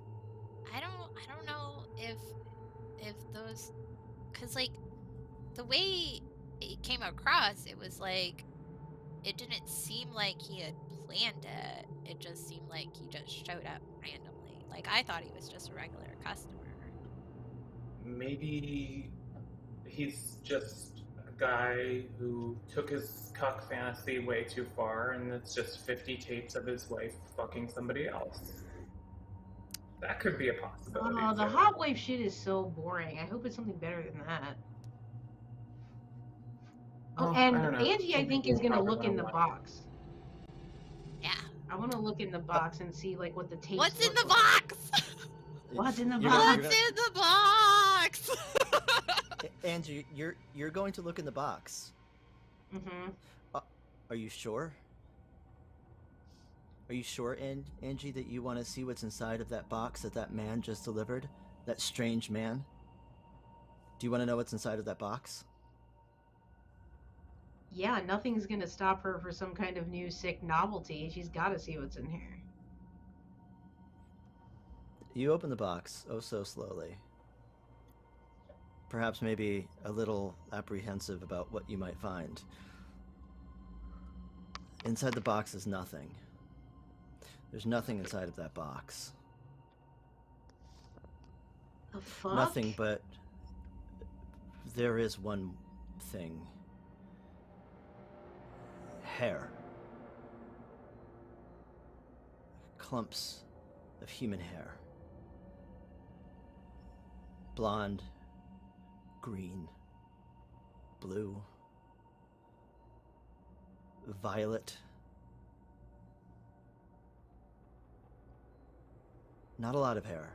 I don't know if those, cause like the way it came across, it was like it didn't seem like he had planned it. It just seemed like he just showed up randomly. Like I thought he was just a regular customer. Maybe he's just a guy who took his cuck fantasy way too far, and it's just 50 tapes of his wife fucking somebody else. That could be a possibility. Oh, the too. hot wife shit is so boring. I hope it's something better than that. Oh, Well, I and don't know. Angie, I Some think, people is will gonna probably look want in to the watch. box. Yeah. I want to look in the box and see like what the tapes What's in look the like. box? What's in the You're gonna- box? What's in the box? Angie, you're going to look in the box. Mm-hmm. Are you sure? Are you sure, Angie, that you want to see what's inside of that box that man just delivered? That strange man? Do you want to know what's inside of that box? Yeah, nothing's gonna stop her for some kind of new sick novelty. She's got to see what's in here. You open the box, oh so slowly. Perhaps maybe a little apprehensive about what you might find. Inside the box is nothing. There's nothing inside of that box. The fuck? Nothing, but there is one thing. Hair. Clumps of human hair. Blonde, green, blue, violet. Not a lot of hair,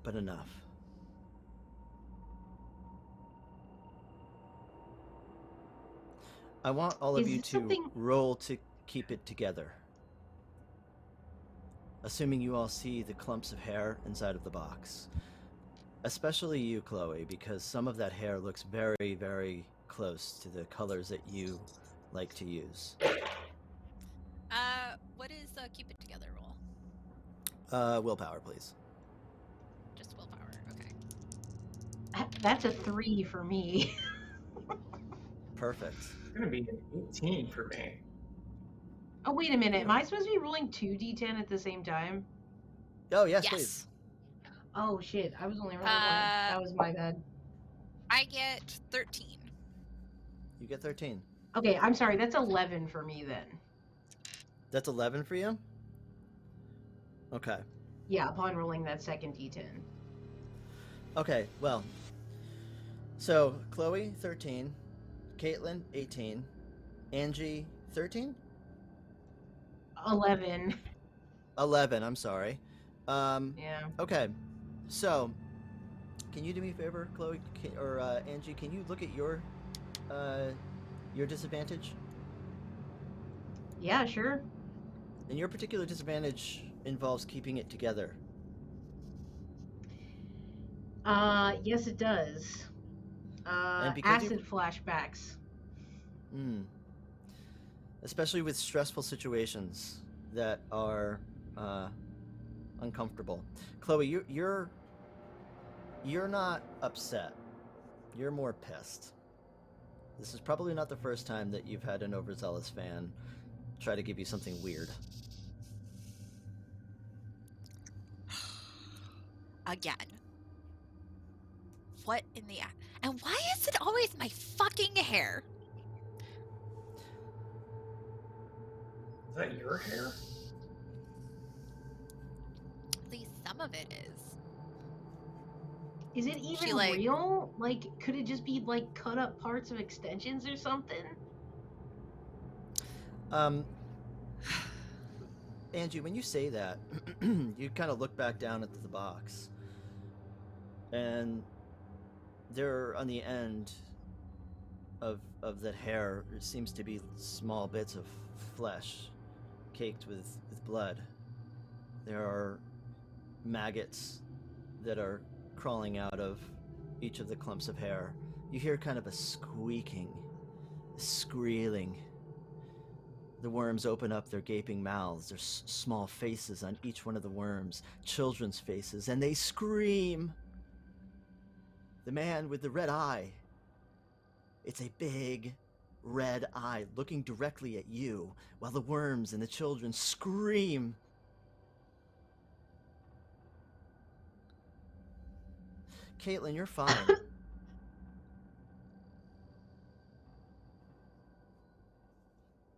but enough. I want all of Is you it to something- roll to keep it together. Assuming you all see the clumps of hair inside of the box. Especially you, Chloe, because some of that hair looks very, very close to the colors that you like to use. What is the keep it together roll? Willpower, please. Just willpower. Okay. That's a 3 for me. Perfect. It's gonna be an 18 for me. Oh, wait a minute. Am I supposed to be rolling 2d10 at the same time? Oh, yes, please. Oh, shit. I was only rolling 1. That was my bad. I get 13. You get 13. Okay, I'm sorry. That's 11 for me then. That's 11 for you? Okay. Yeah, upon rolling that second d10. Okay, well. So, Chloe, 13. Caitlin, 18. Angie, 13? 11. 11, I'm sorry. Yeah. Okay, so, can you do me a favor, Chloe, or Angie? Can you look at your disadvantage? Yeah, sure. And your particular disadvantage involves keeping it together. Yes, it does. And because Acid flashbacks. Especially with stressful situations that are uncomfortable. Chloe, you're not upset. You're more pissed. This is probably not the first time that you've had an overzealous fan try to give you something weird. Again. What in the... And why is it always my fucking hair? Is that your hair? At least some of it is. Is it even like- real? Like, could it just be, like, cut up parts of extensions or something? Angie, when you say that, you kind of look back down at the box. And there on the end of that hair seems to be small bits of flesh caked with blood. There are maggots that are crawling out of each of the clumps of hair. You hear kind of a squeaking, squealing. The worms open up their gaping mouths. There's small faces on each one of the worms, children's faces, and they scream. The man with the red eye. It's a big red eye looking directly at you while the worms and the children scream. Caitlin, you're fine.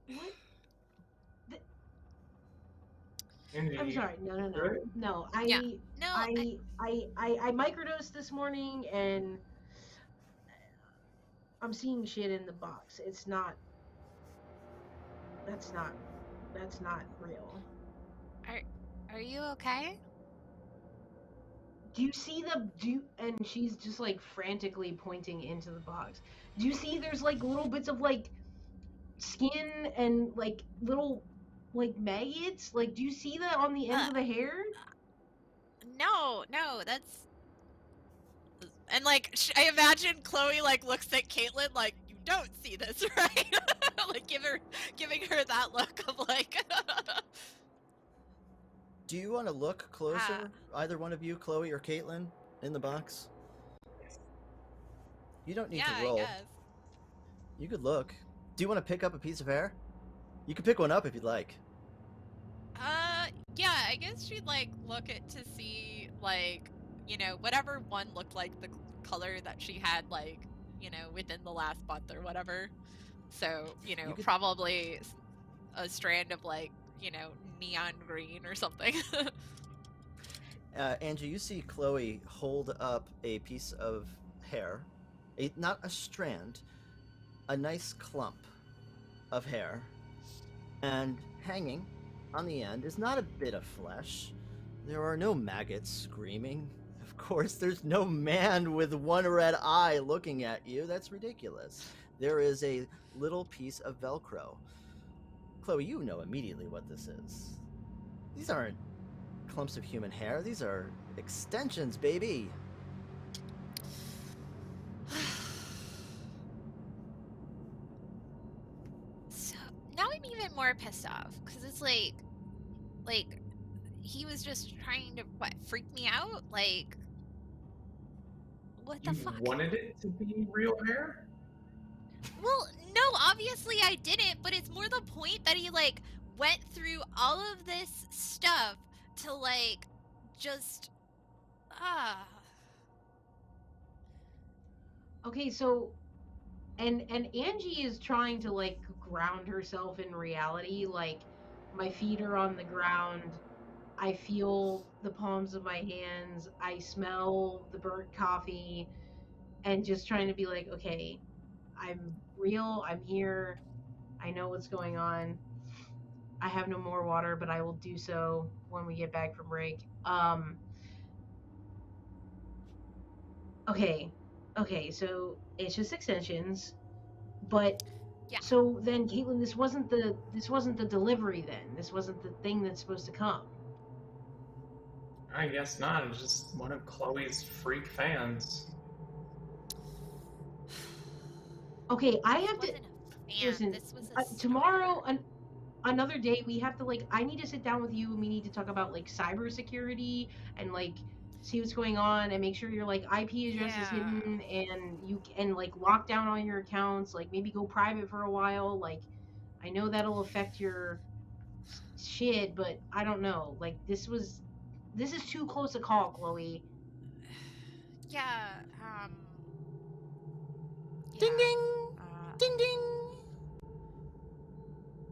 What? Angie, I'm sorry. No. Right? No, Yeah. No, I microdosed this morning and I'm seeing shit in the box. It's not. That's not real. Are you okay? Do you see and she's just like frantically pointing into the box. Do you see there's like little bits of like skin and like little like maggots? Like, do you see that on the ends of the hair? No, that's... And like, I imagine Chloe like looks at Caitlin like, you don't see this, right? Like giving her that look of like... Do you want to look closer, either one of you, Chloe or Caitlin, in the box? You don't need to roll. I guess. You could look. Do you want to pick up a piece of hair? You can pick one up if you'd like. Yeah, I guess she'd like look at to see like, you know, whatever one looked like the color that she had like, you know, within the last month or whatever. So, you know, probably a strand of like, you know, neon green or something. Angie, you see Chloe hold up a piece of hair not a strand, a nice clump of hair, and hanging on the end is not a bit of flesh. There are no maggots screaming. Of course, there's no man with one red eye looking at you. That's ridiculous. There is a little piece of Velcro. Chloe, you know immediately what this is. These aren't clumps of human hair. These are extensions, baby. So now I'm even more pissed off because it's like he was just trying to freak me out? Like, what the fuck? You wanted it to be real hair? Well, no, obviously I didn't, but it's more the point that he like went through all of this stuff to like just Okay, so and Angie is trying to like ground herself in reality. Like, my feet are on the ground. I feel the palms of my hands. I smell the burnt coffee, and just trying to be like, okay, I'm real. I'm here. I know what's going on. I have no more water, but I will do so when we get back from break. Okay, so it's just extensions, but yeah. So then, Caitlin, this wasn't the delivery. Then this wasn't the thing that's supposed to come. I guess not. It's just one of Chloe's freak fans. Okay, I have to listen. This was tomorrow, another day. We have to like. I need to sit down with you, and we need to talk about like cybersecurity and like see what's going on and make sure your like IP address is hidden and you can like lock down all your accounts. Like maybe go private for a while. Like I know that'll affect your shit, but I don't know. Like this is too close a call, Chloe. Yeah. Ding ding! Ding ding!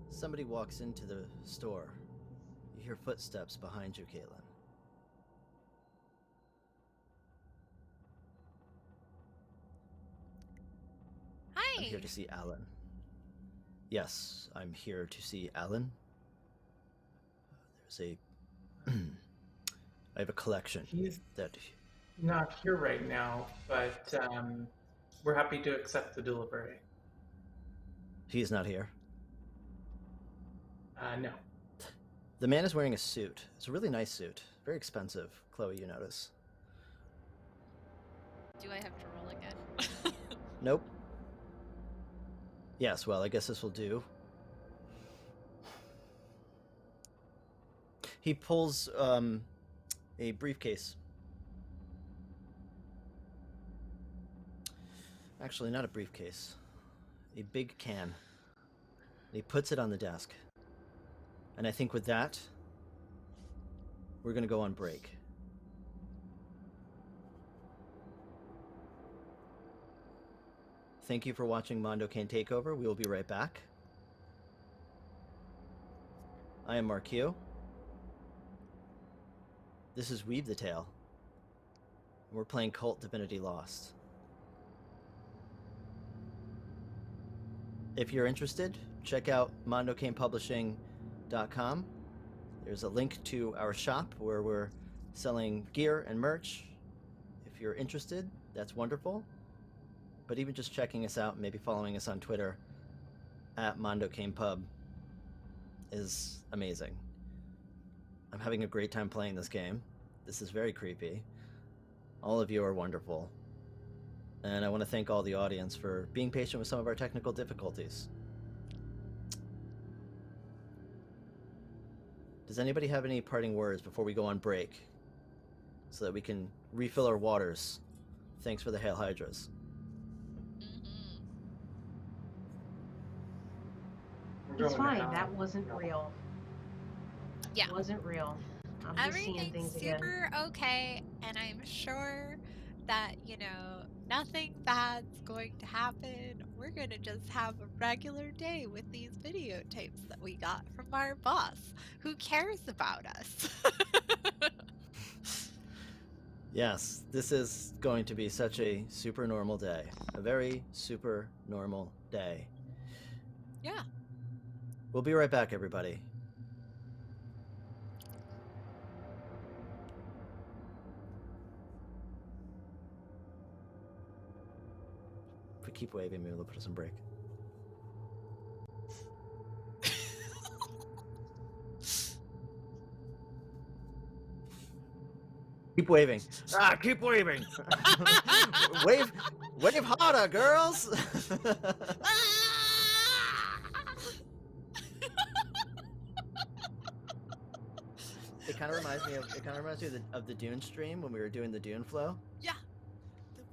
Somebody walks into the store. You hear footsteps behind you, Caitlin. Hi. I'm here to see Alan. Yes, I'm here to see Alan. There's a... I have a collection He's that... not here right now, but we're happy to accept the delivery. He's not here. No. The man is wearing a suit. It's a really nice suit. Very expensive. Chloe, you notice. Do I have to roll again? Nope. Yes, well, I guess this will do. He pulls a briefcase. Actually, not a briefcase. A big can. And he puts it on the desk. And I think with that, we're going to go on break. Thank you for watching Mondo Cane Takeover. We will be right back. I am Marquio. This is Weave the Tale. We're playing Kult Divinity Lost. If you're interested, check out mondocanepublishing.com. There's a link to our shop where we're selling gear and merch. If you're interested, that's wonderful. But even just checking us out, maybe following us on Twitter at Mondo Cane Pub is amazing. I'm having a great time playing this game. This is very creepy. All of you are wonderful. And I want to thank all the audience for being patient with some of our technical difficulties. Does anybody have any parting words before we go on break? So that we can refill our waters. Thanks for the Hail Hydras. It's fine. That wasn't real. Yeah. It wasn't real. I'm just seeing things Everything's again. super okay, and I'm sure that, you know, nothing bad's going to happen. We're gonna just have a regular day with these videotapes that we got from our boss, who cares about us. Yes, this is going to be such a super normal day. A very super normal day. Yeah. We'll be right back, everybody. If we keep waving, maybe they'll put us on break. Keep waving. Keep waving. wave harder, girls. It kind of reminds me of the Dune stream when we were doing the Dune flow. Yeah. The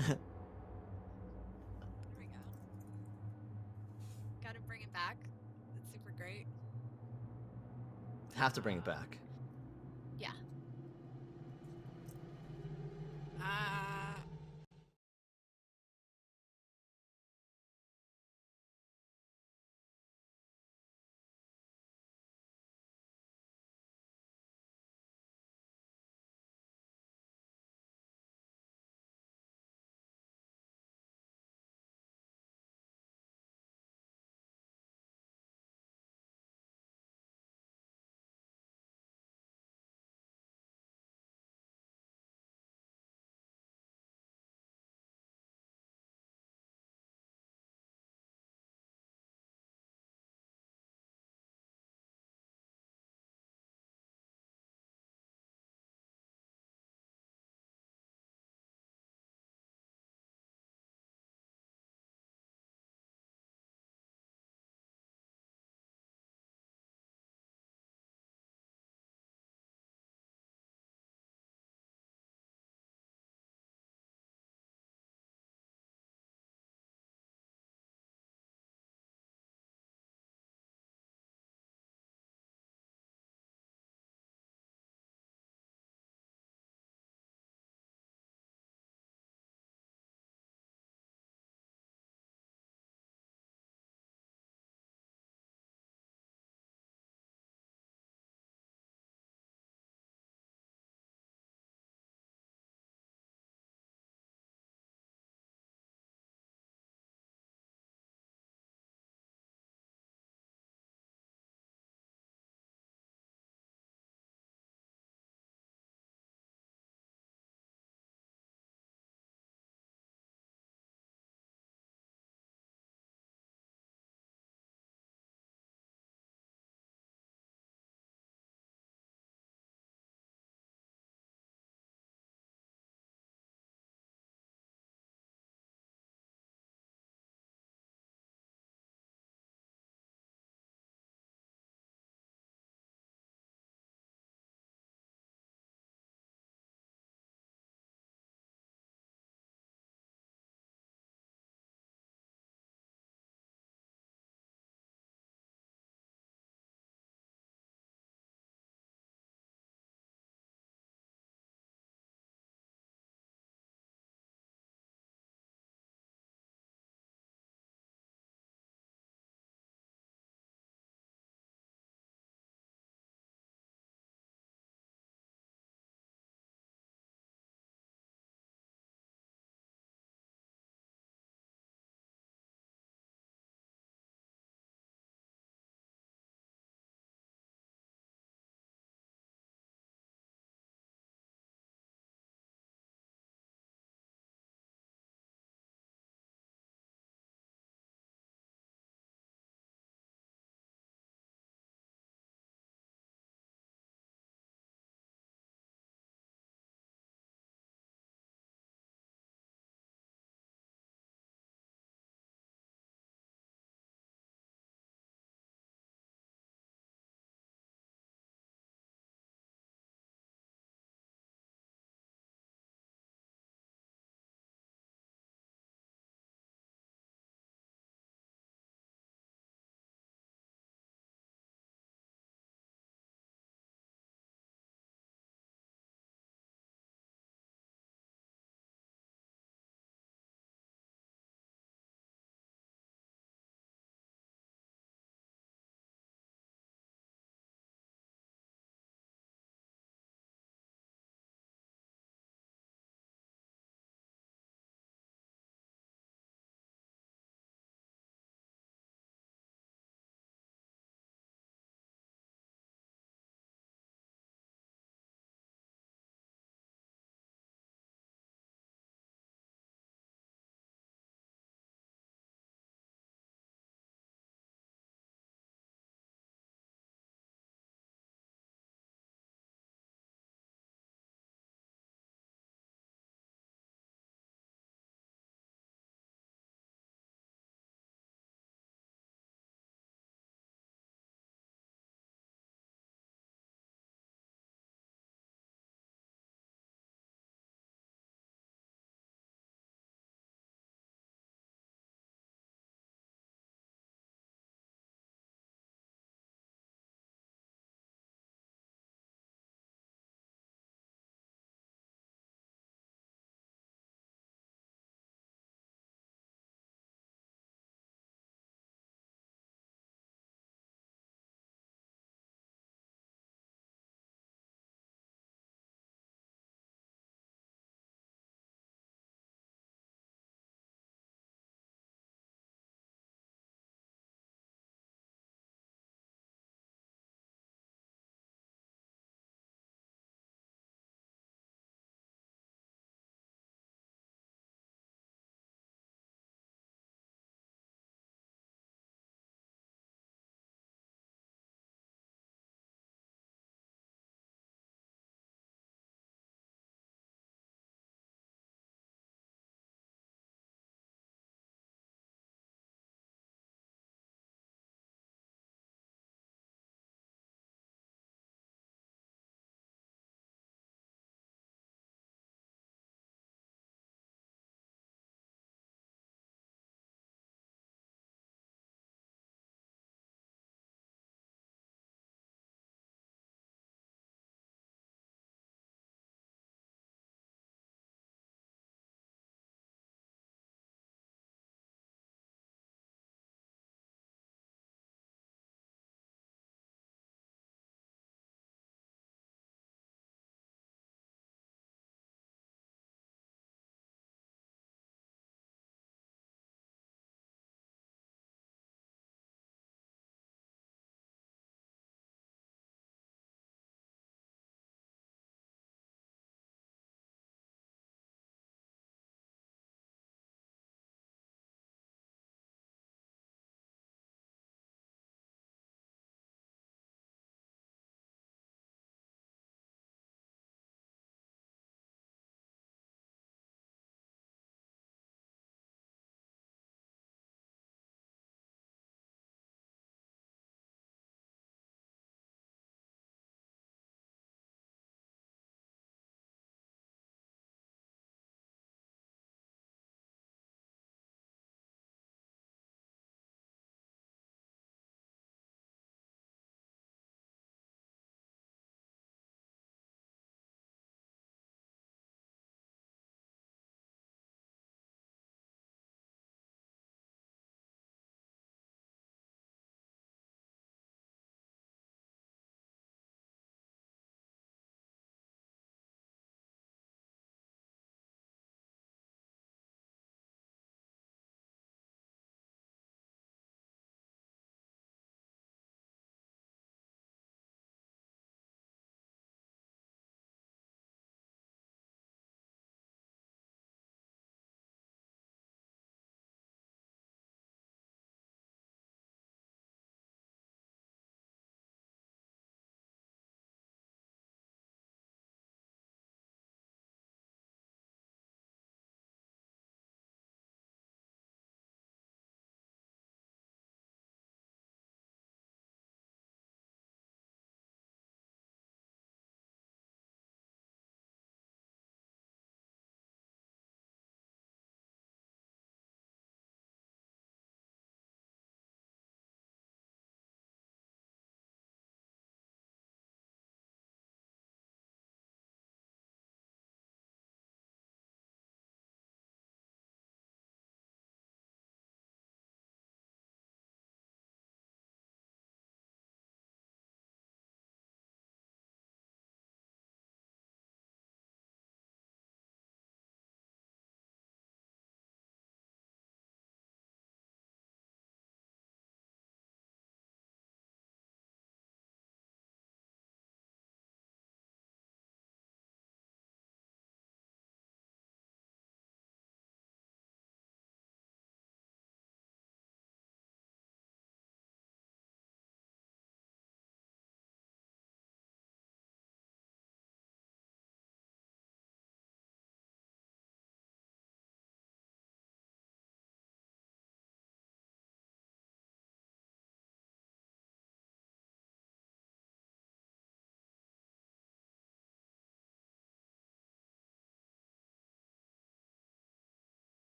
flow. There we go. Gotta bring it back. It's super great. Have to bring it back. Yeah.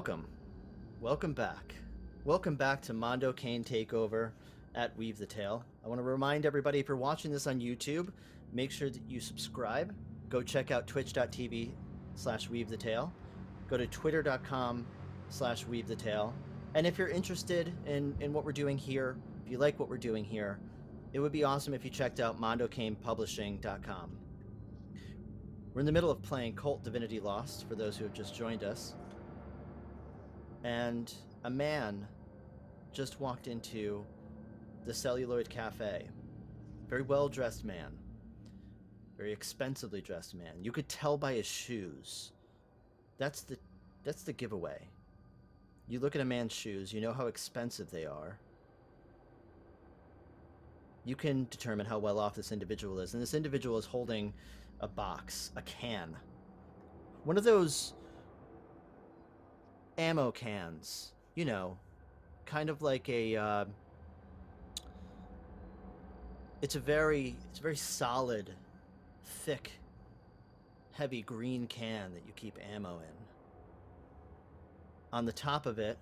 welcome. Welcome back. Welcome back to Mondo Cane Takeover at Weave the Tale. I want to remind everybody, if you're watching this on YouTube, make sure that you subscribe. Go check out twitch.tv/weavethetail. Go to twitter.com/weavethetail. And if you're interested in what we're doing here, if you like what we're doing here, it would be awesome if you checked out mondocanepublishing.com. We're in the middle of playing Kult Divinity Lost, for those who have just joined us. And a man just walked into the Celluloid Cafe. Very well-dressed man. Very expensively dressed man. You could tell by his shoes. That's the giveaway. You look at a man's shoes, you know how expensive they are. You can determine how well off this individual is. And this individual is holding a box, a can. One of those ammo cans, you know, kind of like a it's a very solid, thick, heavy green can that you keep ammo in. On the top of it,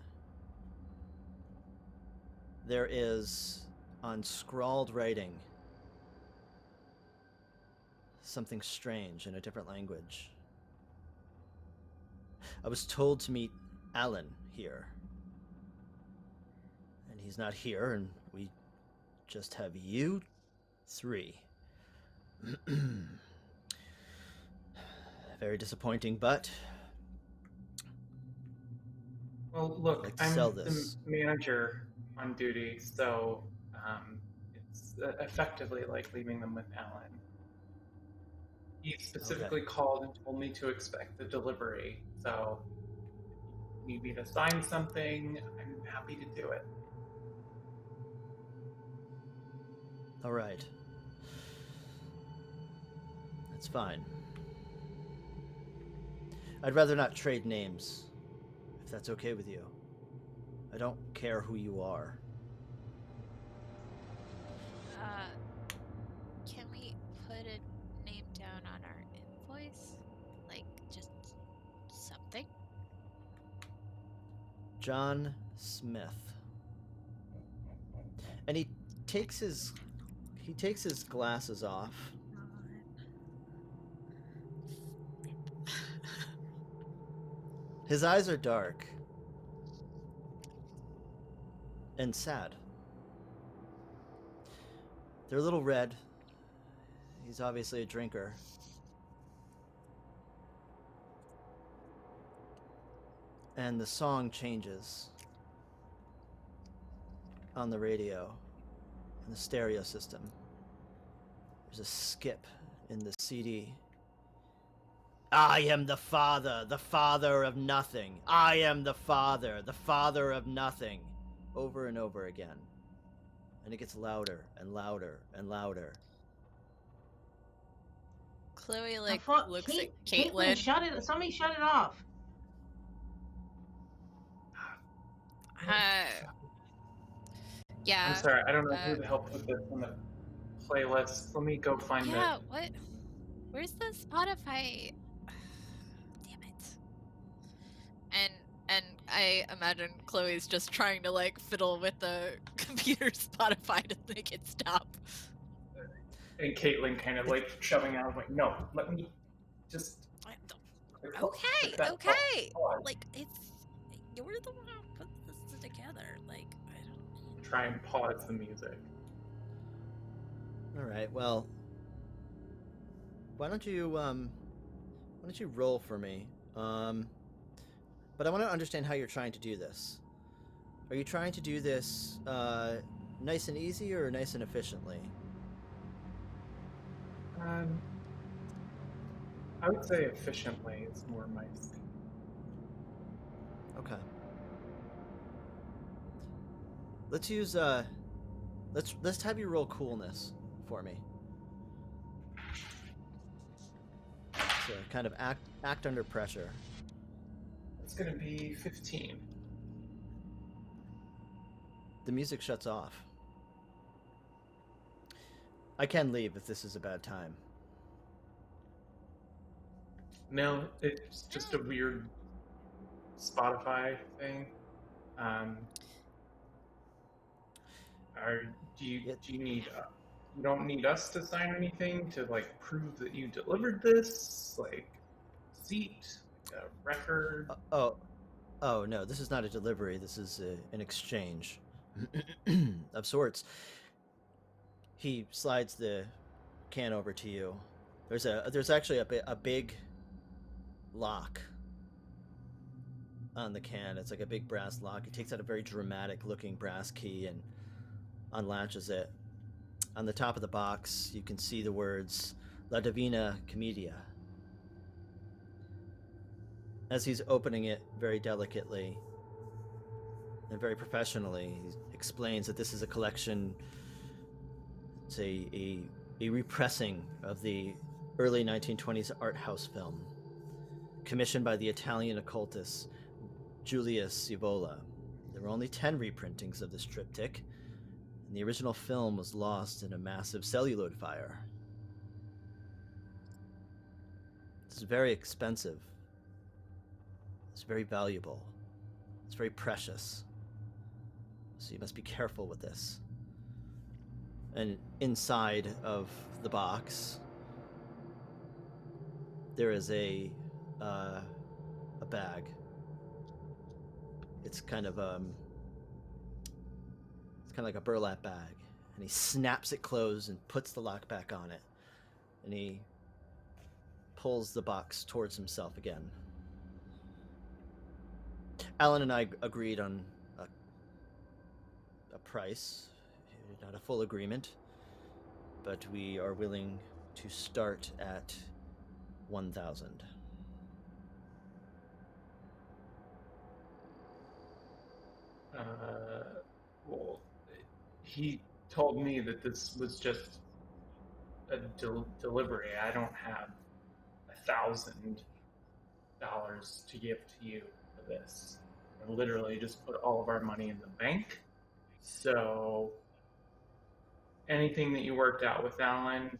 there is, on scrawled writing, something strange in a different language. I was told to meet Alan here. And he's not here, and we just have you three. Very disappointing, but... Well, look, I'd like to I'm sell the this. manager on duty, so it's effectively like leaving them with Alan. He specifically called and told me to expect the delivery, so if you need me to sign something, I'm happy to do it. All right. That's fine. I'd rather not trade names, if that's okay with you. I don't care who you are. Can we put a name down on our invoice? Like, just something? John Smith. And he takes his glasses off. His eyes are dark and sad. They're a little red. He's obviously a drinker. And the song changes on the radio, in the stereo system. There's a skip in the CD. I am the father of nothing. I am the father of nothing. Over and over again. And it gets louder and louder and louder. Chloe, The like, fuck? looks Caitlin, at Caitlin. shut it! Somebody shut it off. Yeah. I'm sorry, I don't know who the hell put this on the playlist. Let me go find Yeah, it. what? Where's the Spotify? Damn it. And I imagine Chloe's just trying to, like, fiddle with the computer Spotify to make it stop. And Caitlin kind of like shoving out, like, no, let me just... Okay. Like, you're the one who put this together. Like, I don't... Try and pause the music. Alright, well... Why don't you roll for me? But I want to understand how you're trying to do this. Are you trying to do this nice and easy or nice and efficiently? I would say efficiently is more my speed. Okay. Let's use let's have you roll coolness for me. So kind of act under pressure. It's gonna be 15. The music shuts off. I can leave if this is a bad time. No, it's just a weird Spotify thing. Do you need? You don't need us to sign anything to like prove that you delivered this, like receipt, like a record. Oh no, this is not a delivery. This is an exchange of sorts. He slides the can over to you. There's actually a big lock on the can. It's like a big brass lock. He takes out a very dramatic looking brass key and unlatches it. On the top of the box, you can see the words La Divina Commedia. As he's opening it very delicately and very professionally, he explains that this is a collection. It's a repressing of the early 1920s art house film, commissioned by the Italian occultist Julius Evola. There were only 10 reprintings of this triptych, and the original film was lost in a massive celluloid fire. It's very expensive. It's very valuable. It's very precious. So you must be careful with this. And inside of the box, there is a bag. It's kind of like a burlap bag, and he snaps it closed and puts the lock back on it, and he pulls the box towards himself again. Alan and I agreed on a price, not a full agreement, but we are willing to start at 1,000. Well, he told me that this was just a delivery. I don't have $1,000 to give to you for this. I literally just put all of our money in the bank. So anything that you worked out with Alan,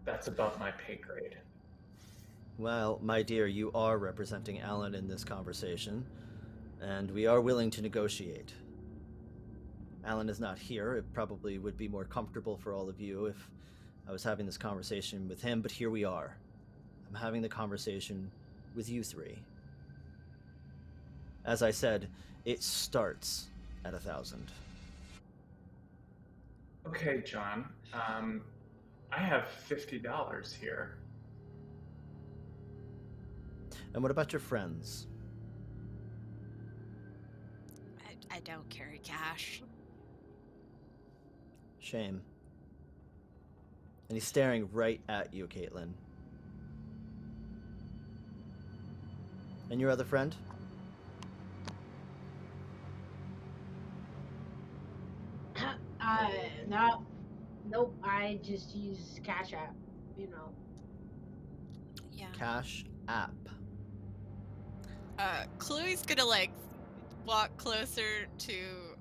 that's above my pay grade. Well, my dear, you are representing Alan in this conversation, and we are willing to negotiate. Alan is not here. It probably would be more comfortable for all of you if I was having this conversation with him, but here we are. I'm having the conversation with you three. As I said, it starts at 1,000. Okay, John. I have $50 here. And what about your friends? I don't carry cash. Shame. And he's staring right at you, Caitlin. And your other friend? Nope. I just use Cash App. You know. Yeah. Cash App. Chloe's gonna like walk closer to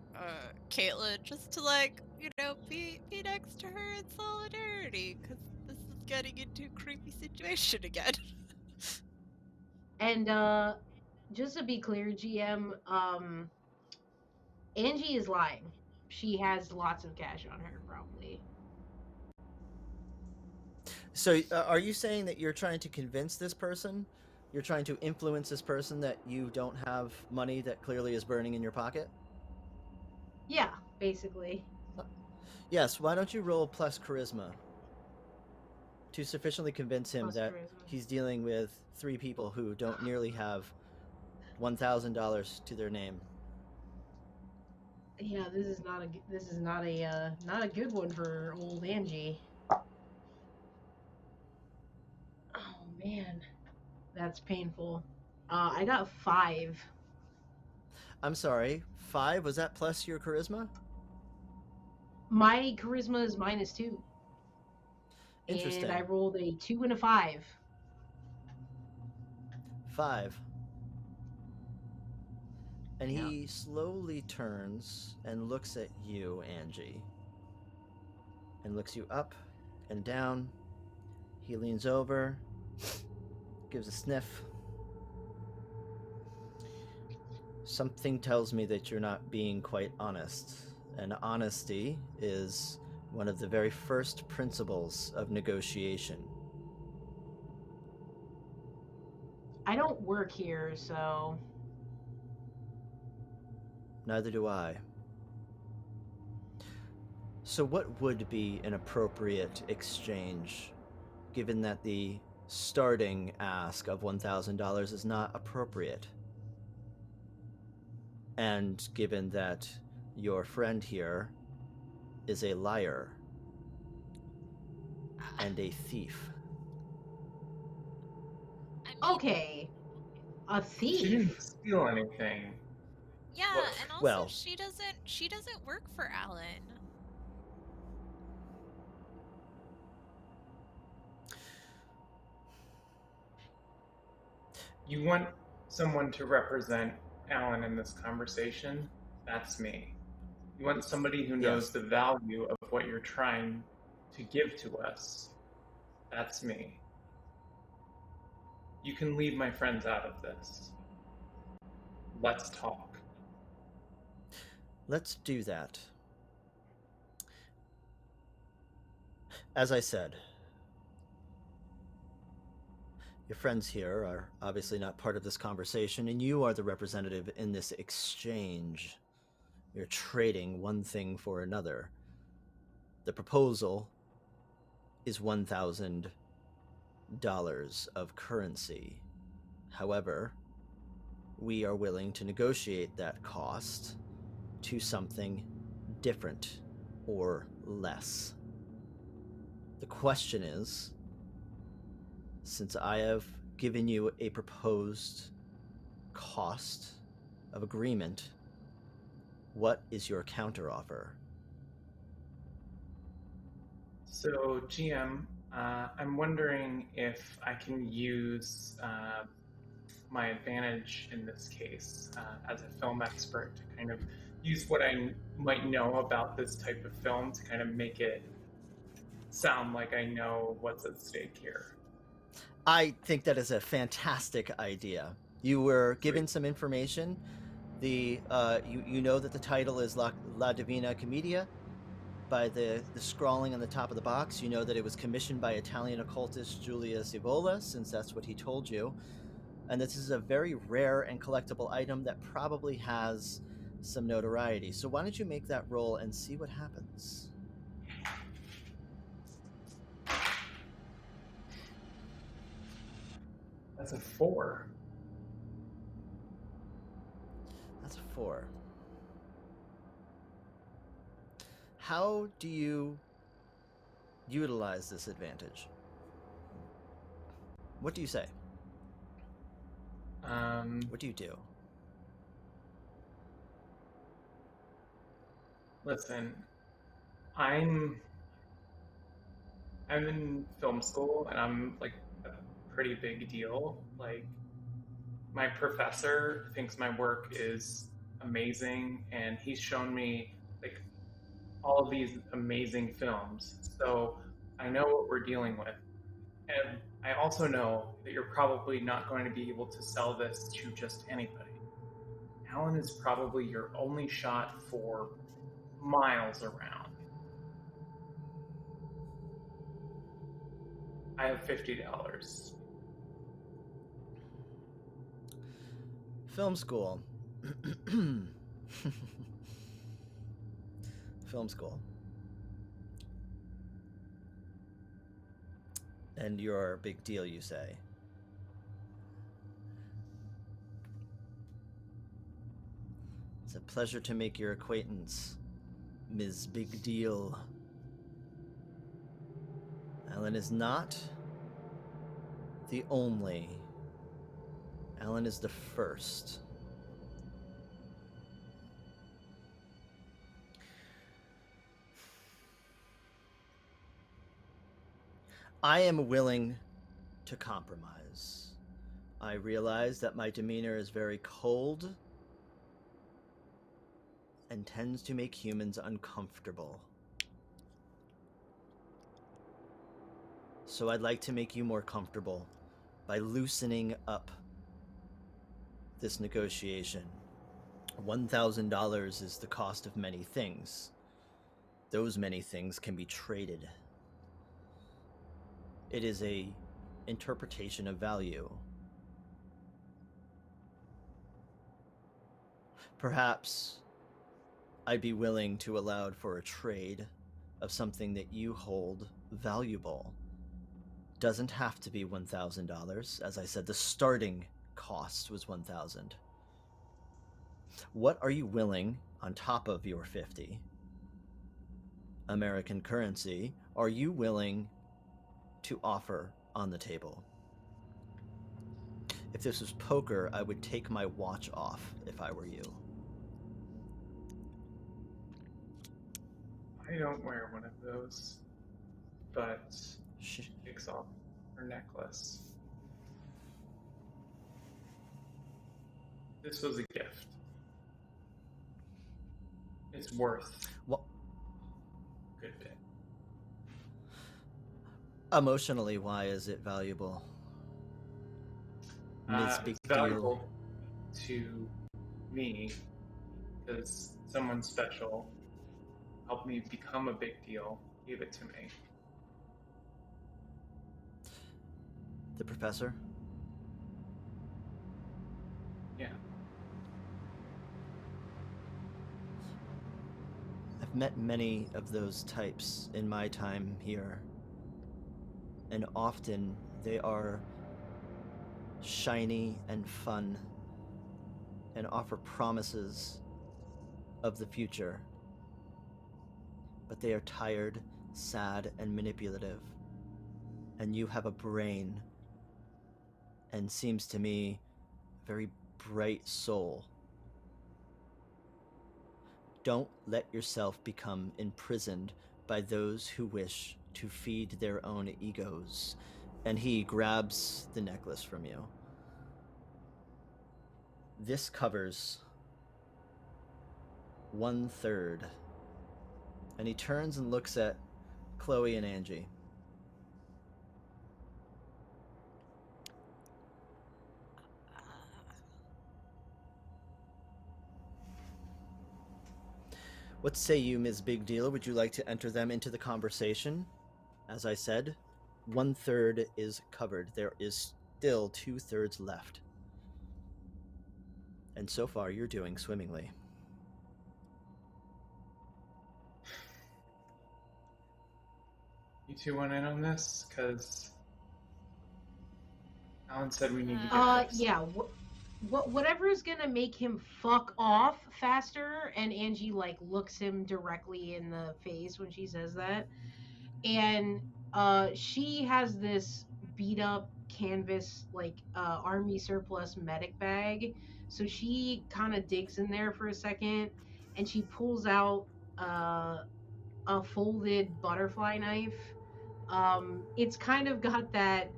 Caitlin just to like, you know, be next to her in solidarity, because this is getting into a creepy situation again. And just to be clear, GM, Angie is lying. She has lots of cash on her, probably. So, are you saying that you're trying to convince this person? You're trying to influence this person that you don't have money that clearly is burning in your pocket? Yeah, basically. Yes, why don't you roll plus charisma to sufficiently convince him Plus that charisma. he's dealing with three people who don't nearly have $1,000 to their name. Yeah, this is not a good one for old Angie. Oh man, that's painful. I got 5. I'm sorry, 5? Was that plus your charisma? My charisma is -2. Interesting. And I rolled a 2 and a 5. 5. And Yeah. he slowly turns and looks at you, Angie. And looks you up and down. He leans over, gives a sniff. Something tells me that you're not being quite honest. And honesty is one of the very first principles of negotiation. I don't work here, so... Neither do I. So what would be an appropriate exchange, given that the starting ask of $1,000 is not appropriate? And given that your friend here is a liar and a thief. Okay. A thief? She didn't steal anything. Yeah, Well, and also well- she doesn't work for Alan. You want someone to represent Alan in this conversation? That's me. You want somebody who knows Yes. the value of what you're trying to give to us? That's me. You can leave my friends out of this. Let's talk. Let's do that. As I said, your friends here are obviously not part of this conversation, and you are the representative in this exchange. You're trading one thing for another. The proposal is $1,000 of currency. However, we are willing to negotiate that cost to something different or less. The question is, since I have given you a proposed cost of agreement, what is your counteroffer? So, GM, I'm wondering if I can use my advantage in this case as a film expert to kind of use what I might know about this type of film to kind of make it sound like I know what's at stake here. I think that is a fantastic idea. You were given some information. You know that the title is La Divina Commedia by the scrawling on the top of the box. You know that it was commissioned by Italian occultist Julius Evola, since that's what he told you. And this is a very rare and collectible item that probably has some notoriety. So why don't you make that roll and see what happens? That's a 4. That's a 4. How do you utilize this advantage? What do you say? What do you do? Listen, I'm in film school and I'm like a pretty big deal. Like, my professor thinks my work is amazing and he's shown me like all of these amazing films. So I know what we're dealing with. And I also know that you're probably not going to be able to sell this to just anybody. Alan is probably your only shot for miles around. I have $50. Film school. Film school. And you're a big deal, you say? It's a pleasure to make your acquaintance, Ms. Big Deal. Alan is not the only. Alan is the first. I am willing to compromise. I realize that my demeanor is very cold and tends to make humans uncomfortable. So I'd like to make you more comfortable by loosening up this negotiation. $1,000 is the cost of many things. Those many things can be traded. It is a interpretation of value. Perhaps I'd be willing to allow for a trade of something that you hold valuable. Doesn't have to be $1,000. As I said, the starting cost was $1,000. What are you willing, on top of your 50 American currency, are you willing to offer on the table? If this was poker, I would take my watch off if I were you. I don't wear one of those, but takes off her necklace. This was a gift. It's worth what? A good bit. Emotionally, why is it valuable? It's valuable to me because someone special helped me become a big deal, gave it to me. The professor? Yeah. I've met many of those types in my time here, and often they are shiny and fun and offer promises of the future, but they are tired, sad, and manipulative, and you have a brain and, seems to me, a very bright soul. Don't let yourself become imprisoned by those who wish to feed their own egos. And he grabs the necklace from you. This covers 1/3. And he turns and looks at Chloe and Angie. What say you, Ms. Big Deal? Would you like to enter them into the conversation? As I said, 1/3 is covered. There is still 2/3 left. And so far, you're doing swimmingly. You two want in on this? Because Alan said we need to get this. Yeah. Whatever's gonna make him fuck off faster, and Angie like looks him directly in the face when she says that. And she has this beat up canvas like army surplus medic bag. So she kind of digs in there for a second and she pulls out a folded butterfly knife. It's kind of got that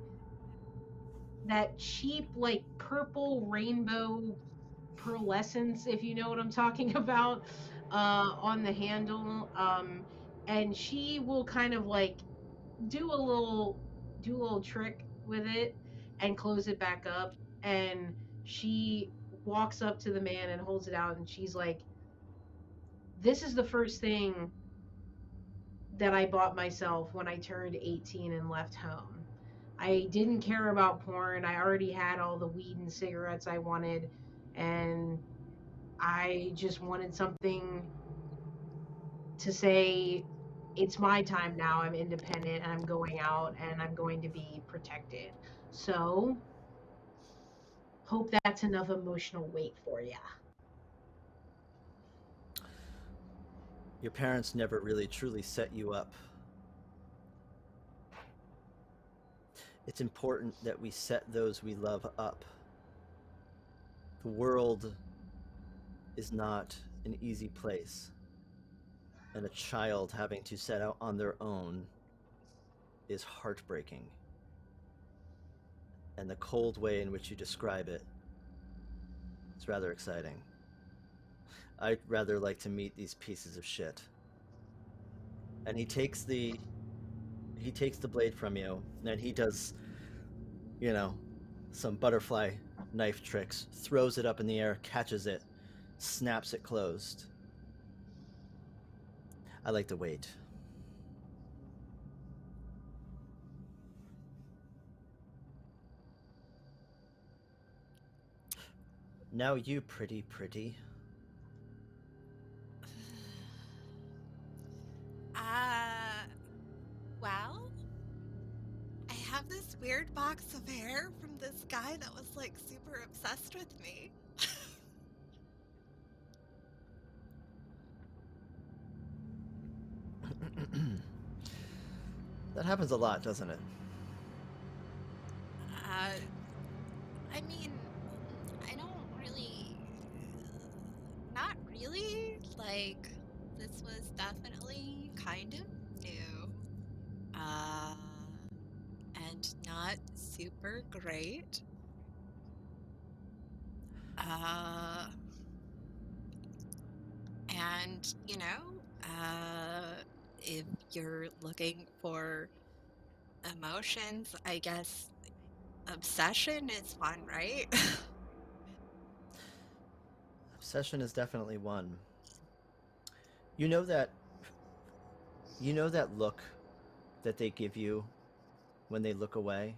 cheap like purple rainbow pearlescence, if you know what I'm talking about, on the handle. And she will kind of like do a little trick with it and close it back up, and she walks up to the man and holds it out, and she's like, this is the first thing that I bought myself when I turned 18 and left home. I didn't care about porn. I already had all the weed and cigarettes I wanted, and I just wanted something to say, it's my time now. I'm independent and I'm going out and I'm going to be protected. So, hope that's enough emotional weight for you. Your parents never really truly set you up. It's important that we set those we love up. The world is not an easy place, and a child having to set out on their own is heartbreaking. And the cold way in which you describe it is rather exciting. I'd rather like to meet these pieces of shit. And he takes the blade from you, and he does, some butterfly knife tricks, throws it up in the air, catches it, snaps it closed. I like to wait. Now you, pretty. Well, I have this weird box of hair from this guy that was like super obsessed with me. That happens a lot, doesn't it? I mean, I don't really, not really, like, this was definitely kind of new, and not super great, and, you know, if you're looking for emotions, I guess obsession is one, right? Obsession is definitely one. You know that look that they give you when they look away?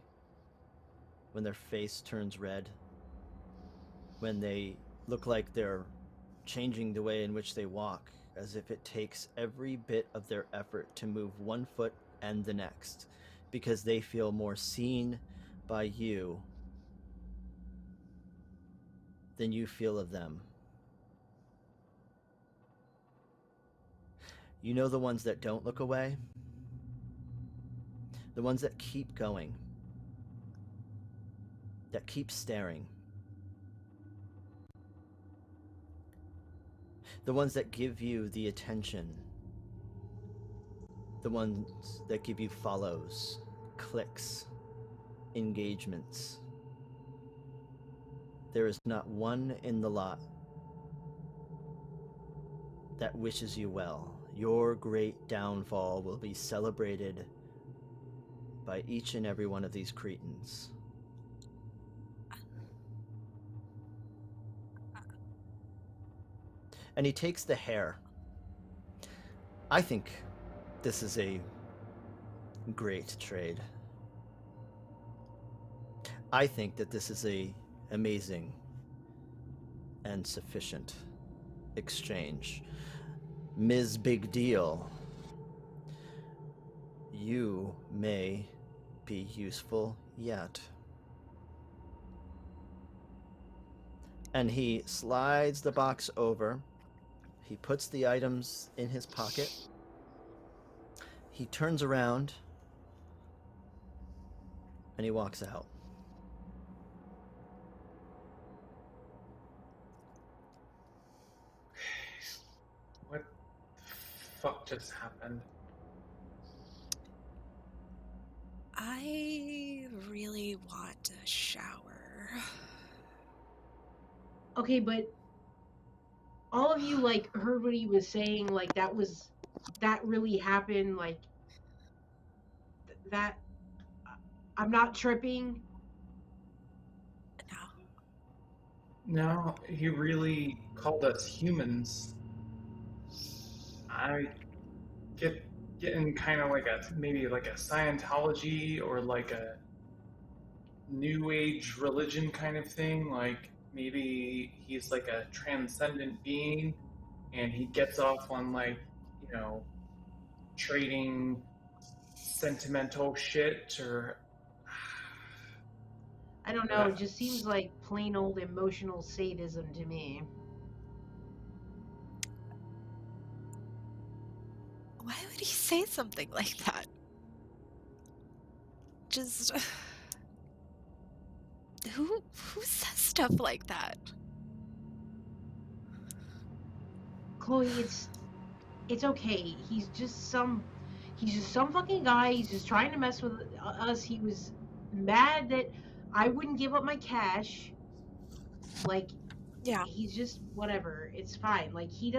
When their face turns red? When they look like they're changing the way in which they walk, as if it takes every bit of their effort to move one foot and the next, because they feel more seen by you than you feel of them. You know the ones that don't look away? The ones that keep going, that keep staring. The ones that give you the attention. The ones that give you follows, clicks, engagements. There is not one in the lot that wishes you well. Your great downfall will be celebrated by each and every one of these cretins. And he takes the hair. I think this is a great trade. I think that this is a amazing and sufficient exchange. Ms. Big Deal, you may be useful yet. And he slides the box over. He puts the items in his pocket. He turns around and he walks out. What the fuck just happened? I really want a shower. Okay, but all of you like heard what he was saying, like that really happened, like that. I'm not tripping. No, he really called us humans. I getting kind of like maybe like a Scientology or like a New Age religion kind of thing. Like maybe he's like a transcendent being, and he gets off on like, you know, trading sentimental shit or. I don't know. It just seems like plain old emotional sadism to me. Why would he say something like that? Just who says stuff like that? Chloe, it's okay. He's just some fucking guy. He's just trying to mess with us. He was mad that I wouldn't give up my cash. Like, Yeah. he's just whatever. It's fine. Like, he's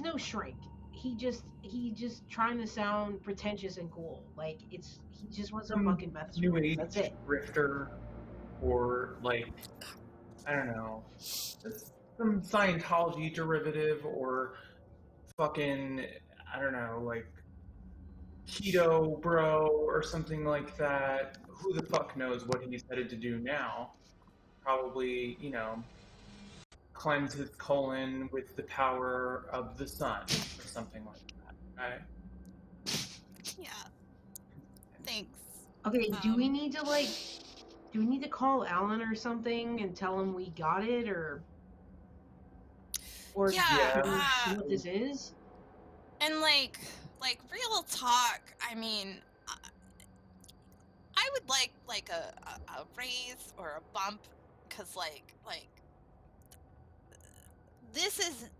no shrink. he just trying to sound pretentious and cool. Like he just wants to Some fucking mess new with us. age That's it. drifter, or like, I don't know, some Scientology derivative, or fucking, I don't know, like keto bro or something like that. Who the fuck knows what he's headed to do now? Probably, cleanse his colon with the power of the sun or something like that. Right? Yeah. Thanks. Okay, do we need to call Alan or something and tell him we got it, or Yeah. do we see what this is? And like real talk. I mean, I would like a raise or a bump, cause like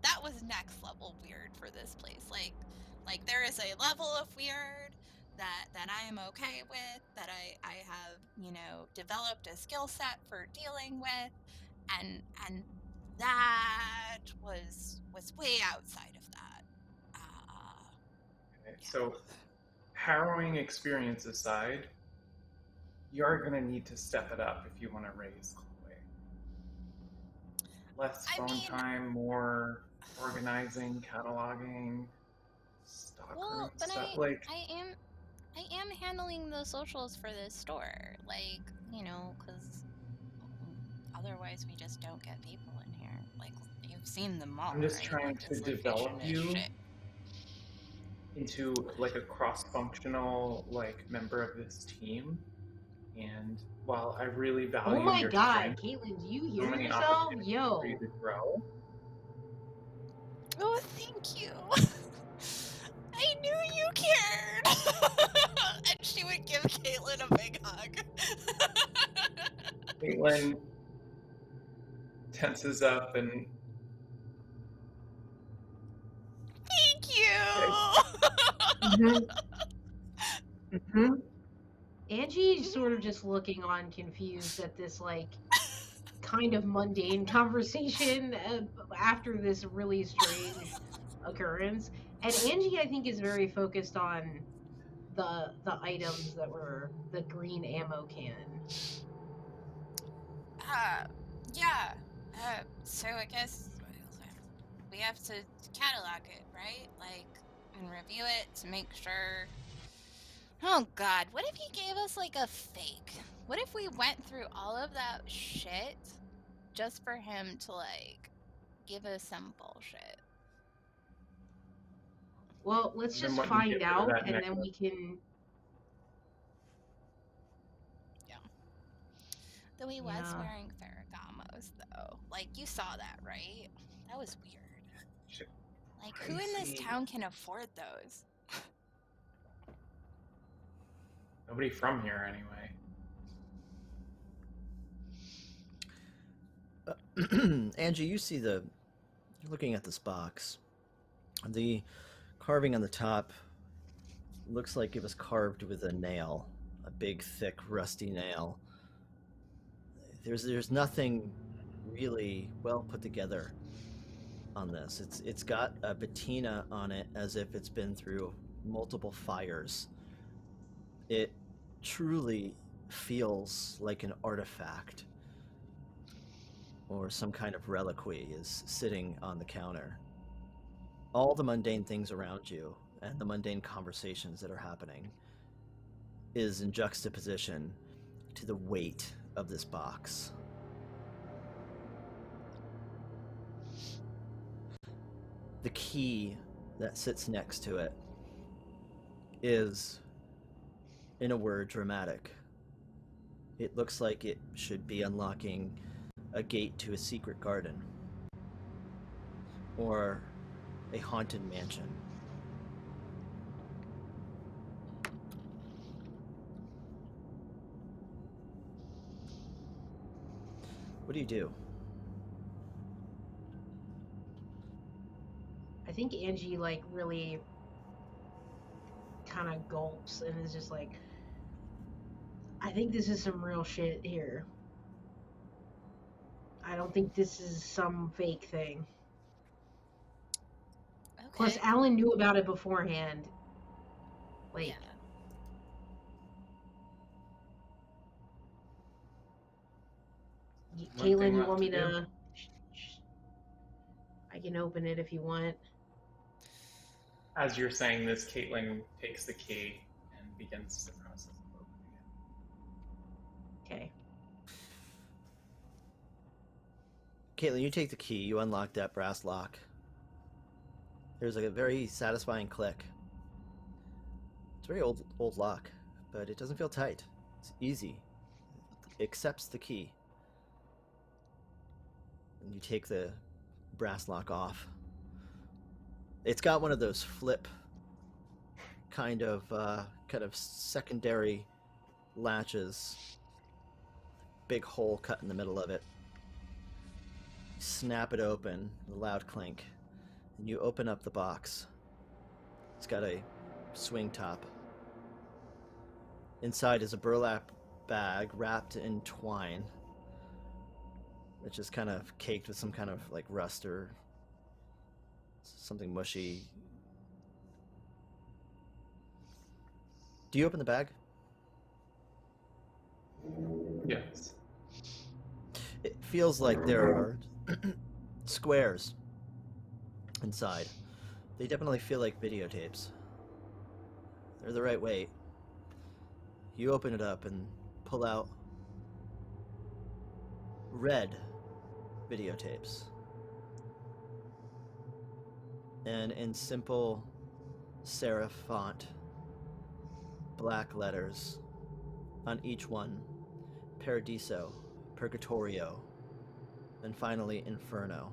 that was next level weird for this place. Like there is a level of weird that I am okay with, that I have developed a skill set for dealing with, and that was way outside of that. Okay, so harrowing experience aside, you are going to need to step it up if you want to raise Chloe. Less phone time, more organizing, cataloging, stockroom stuff. I am handling the socials for this store, because otherwise we just don't get people in here. Like, you've seen them all. I'm just right? trying like, to develop you into like a cross-functional member of this team. And while I really value oh my your god, strength, Caitlin, do you so hear many yourself? opportunities Yo. for you to grow. Oh, thank you. I knew you cared. And she would give Caitlin a big hug. Caitlin tenses up and thank you. Mm-hmm. Angie's sort of just looking on, confused at this kind of mundane conversation after this really strange occurrence. And Angie, I think, is very focused on the items that were the green ammo can. Yeah. So I guess we have to catalog it, right? And review it to make sure. Oh God, what if he gave us a fake? What if we went through all of that shit just for him to give us some bullshit? Well, let's just find out, and then we can. Yeah. Though he was wearing Ferragamos, though. You saw that, right? That was weird. Who in this town can afford those? nobody from here anyway. Angie, you see you're looking at this box. The carving on the top looks like it was carved with a nail, a big, thick, rusty nail. There's nothing really well put together on this. It's got a patina on it as if it's been through multiple fires. It truly feels like an artifact or some kind of reliquary is sitting on the counter. All the mundane things around you and the mundane conversations that are happening is in juxtaposition to the weight of this box. The key that sits next to it is, in a word, dramatic. It looks like it should be unlocking a gate to a secret garden or a haunted mansion. What do? I think Angie really kind of gulps and is just like, I think this is some real shit here. I don't think this is some fake thing. Plus, it. Alan knew about it beforehand. Like, Yeah. One thing Caitlin, you left want me to do. to? I can open it if you want. As you're saying this, Caitlin takes the key and begins the process of opening it. Okay. Caitlin, you take the key. You unlock that brass lock. There's like a very satisfying click. It's a very old lock, but it doesn't feel tight. It's easy. It accepts the key. And you take the brass lock off. It's got one of those flip kind of secondary latches. Big hole cut in the middle of it. Snap it open, a loud clink, and you open up the box. It's got a swing top. Inside is a burlap bag wrapped in twine, which is kind of caked with some kind of like rust or something mushy. Do you open the bag? Yes. It feels like there are squares inside. They definitely feel like videotapes. They're the right weight. You open it up and pull out red videotapes. And in simple serif font, black letters on each one, Paradiso, Purgatorio, and finally Inferno.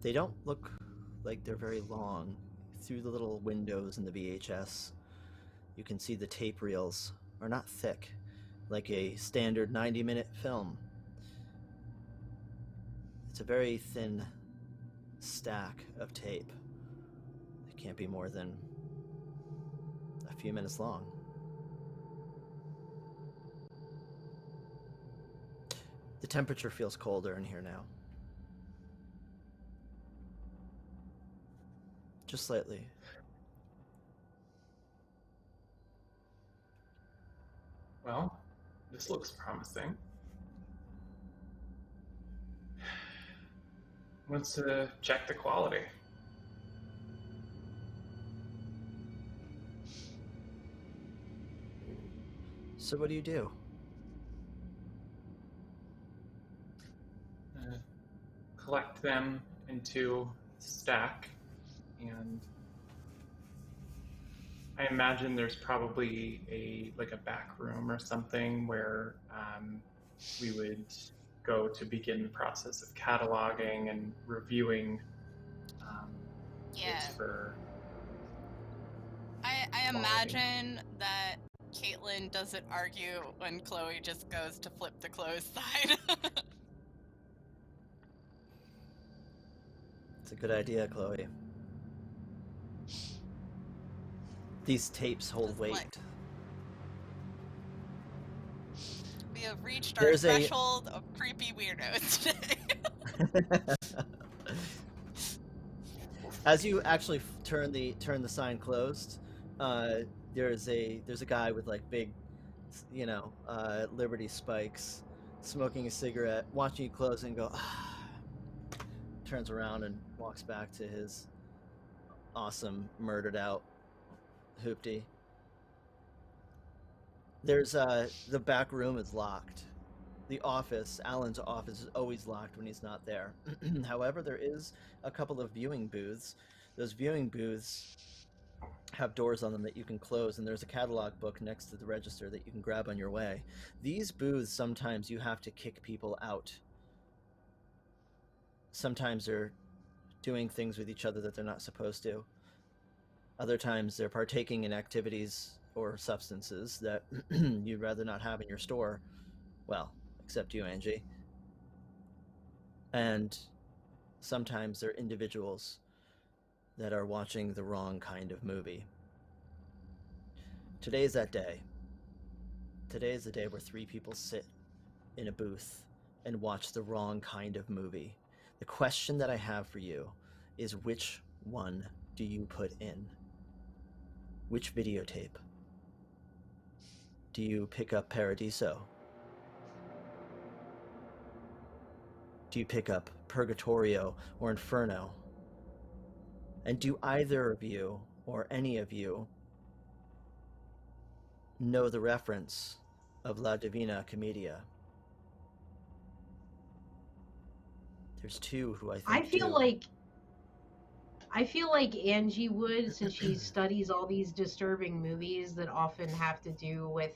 They don't look like they're very long. Through the little windows in the VHS, you can see the tape reels are not thick, like a standard 90-minute film. It's a very thin stack of tape. It can't be more than a few minutes long. The temperature feels colder in here now. Just slightly. Well, this looks promising. Let's check the quality. So what do you do? Collect them into a stack, and I imagine there's probably a back room or something where we would go to begin the process of cataloging and reviewing. Yeah. For I imagine that Caitlin doesn't argue when Chloe just goes to flip the closed side. It's a good idea, Chloe. These tapes hold Just weight. like- We have reached There's our threshold of creepy weirdos today. As you actually turn the sign closed, there's a guy with like big, Liberty spikes, smoking a cigarette, watching you close and go. Turns around and walks back to his awesome murdered out hoopty. There's the back room is locked. The office, Alan's office, is always locked when he's not there. However, there is a couple of viewing booths. Those viewing booths have doors on them that you can close, and there's a catalog book next to the register that you can grab on your way. These booths, sometimes you have to kick people out. Sometimes they're doing things with each other that they're not supposed to. Other times they're partaking in activities or substances that you'd rather not have in your store. Well, except you, Angie. And sometimes they're individuals that are watching the wrong kind of movie. Today is that day. Today is the day where 3 people sit in a booth and watch the wrong kind of movie. The question that I have for you is, which one do you put in? Which videotape? Do you pick up Paradiso? Do you pick up Purgatorio or Inferno? And do either of you, or any of you, know the reference of La Divina Commedia? There's two who I think I feel do. like Angie would, since she studies all these disturbing movies that often have to do with,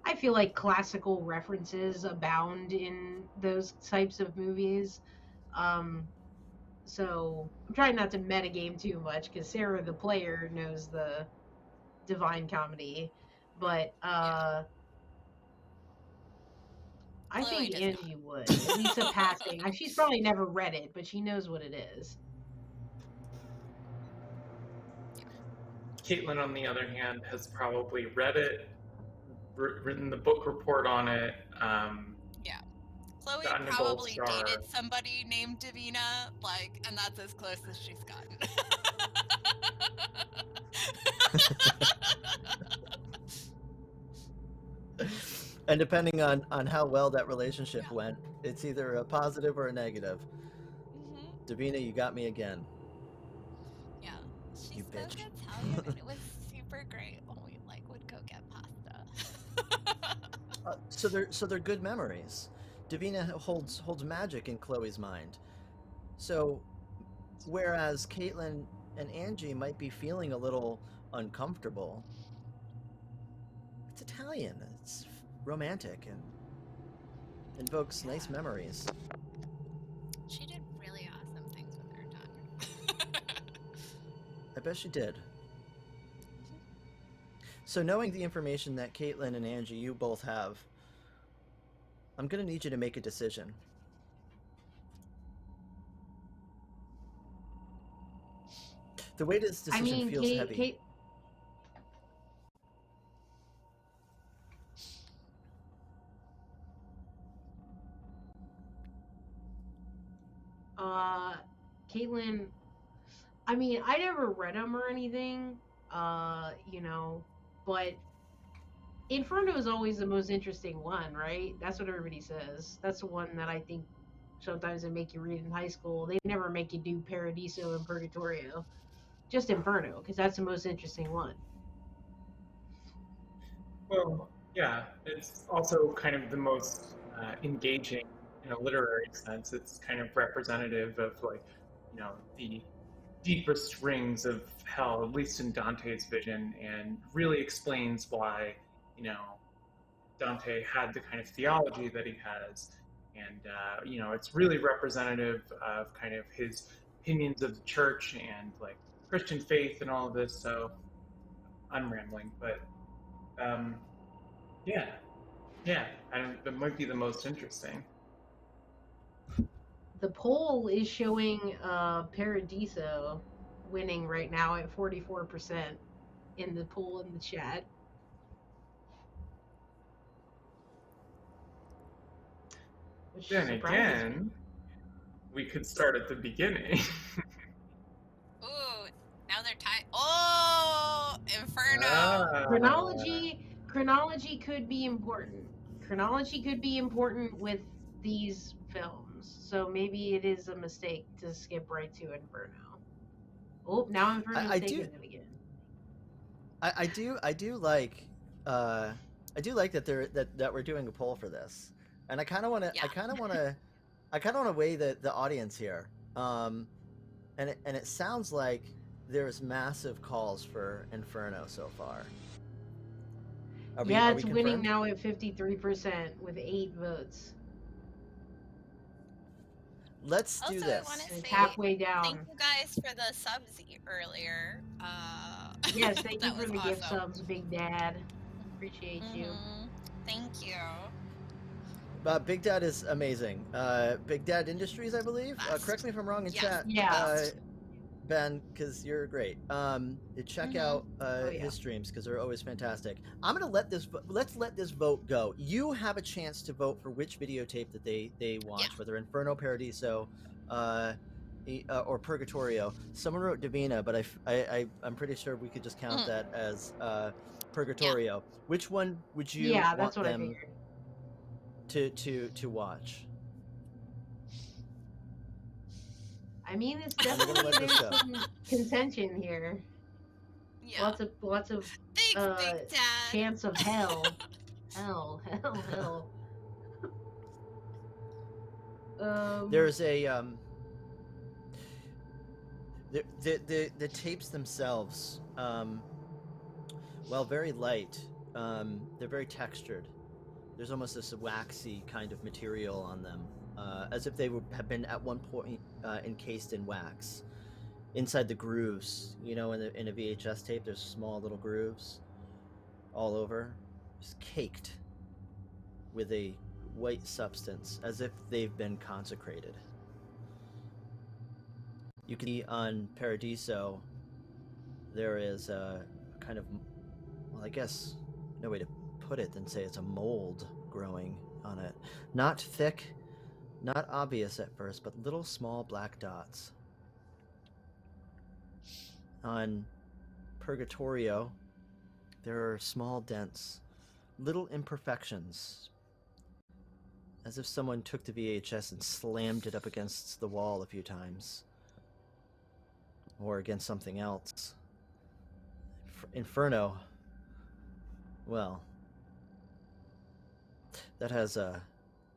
I feel like classical references abound in those types of movies. So I'm trying not to metagame too much because Sarah, the player, knows the Divine Comedy, but I Chloe think does Angie not. would, at least a passing. She's probably never read it, but she knows what it is. Caitlin, on the other hand, has probably read it, written the book report on it. Yeah. Chloe gotten a gold probably star. dated somebody named Davina, like, and that's as close as she's gotten. And depending on how well that relationship went, it's either a positive or a negative. Davina, you got me again. Yeah. She You spoke bitch. Italian and it was super great when we would go get pasta. So they're good memories. Davina holds magic in Chloe's mind. So whereas Caitlin and Angie might be feeling a little uncomfortable, it's Italian. It's romantic and invokes nice memories. She did really awesome things with her done. I bet she did. So knowing the information that Caitlin and Angie, you both have, I'm going to need you to make a decision. The way this decision feels heavy. Caitlin, I mean, I never read them or anything, but Inferno is always the most interesting one, right? That's what everybody says. That's the one that I think sometimes they make you read in high school. They never make you do Paradiso and Purgatorio. Just Inferno, because that's the most interesting one. Well, yeah, it's also kind of the most engaging in a literary sense. It's kind of representative of, like, the deepest rings of hell, at least in Dante's vision, and really explains why, Dante had the kind of theology that he has. And, it's really representative of kind of his opinions of the church and, like, Christian faith and all of this. So I'm rambling, but that might be the most interesting. The poll is showing Paradiso winning right now at 44% in the poll in the chat. Which then again, we could start at the beginning. Ooh, now they're tied. Oh, Inferno. Chronology could be important. Chronology could be important with these films. So maybe it is a mistake to skip right to Inferno. Oh, now Inferno's taking it again. I do like that we're doing a poll for this, and I kind of want to weigh the audience here. And it sounds like there's massive calls for Inferno so far. It's winning now at 53% with 8 votes. Let's do this. It's halfway down. Thank you guys for the subs earlier. Yes, thank you for the gift subs, Big Dad. Appreciate you. Thank you. Big Dad is amazing. Big Dad Industries, I believe. Correct me if I'm wrong in chat. Yes. Ben, because you're great. Check out his streams because they're always fantastic. I'm gonna let's let this vote go. You have a chance to vote for which videotape that they watch, whether Inferno, Paradiso, or Purgatorio. Someone wrote Divina, but I'm pretty sure we could just count that as Purgatorio. Which one would you Yeah, want that's what I them figured. to watch? I mean, it's I'm gonna definitely let this there's go. some contention here. Yeah. Lots of Thanks, Big Dad. chance of hell. hell. There's a the tapes themselves, while very light, they're very textured. There's almost this waxy kind of material on them, as if they have been at one point encased in wax. Inside the grooves, you know, in a VHS tape, there's small little grooves all over, just caked with a white substance, as if they've been consecrated. You can see on Paradiso, there is a kind of, well, I guess no way to put it than say it's a mold growing on it. Not thick, not obvious at first, but little small black dots. On Purgatorio, there are small dents, little imperfections, as if someone took the VHS and slammed it up against the wall a few times. Or against something else. Inferno, well, that has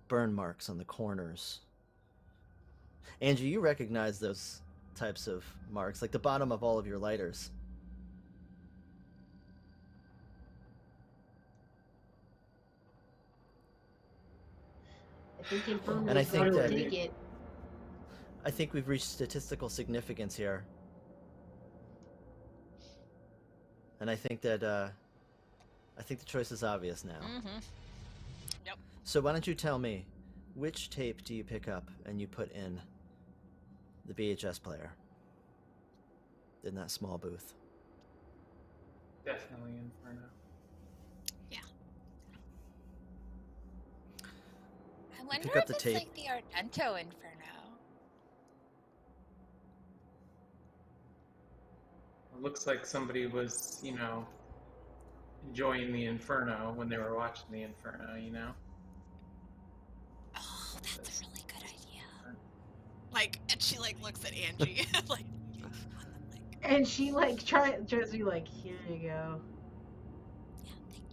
burn marks on the corners. Angie, you recognize those types of marks, like the bottom of all of your lighters. I think Inferno And I think that take it. I think we've reached statistical significance here. And I think that I think the choice is obvious now. Yep. So why don't you tell me, which tape do you pick up and you put in the VHS player in that small booth? Definitely Inferno. Yeah. I wonder pick up if the it's tape. like the Argento Inferno. It looks like somebody was, you know, enjoying the Inferno when they were watching the Inferno, you know? Oh, that's a really good idea. Like, and she like looks at Angie, like, And she like tries to be like, here you go. yeah, thank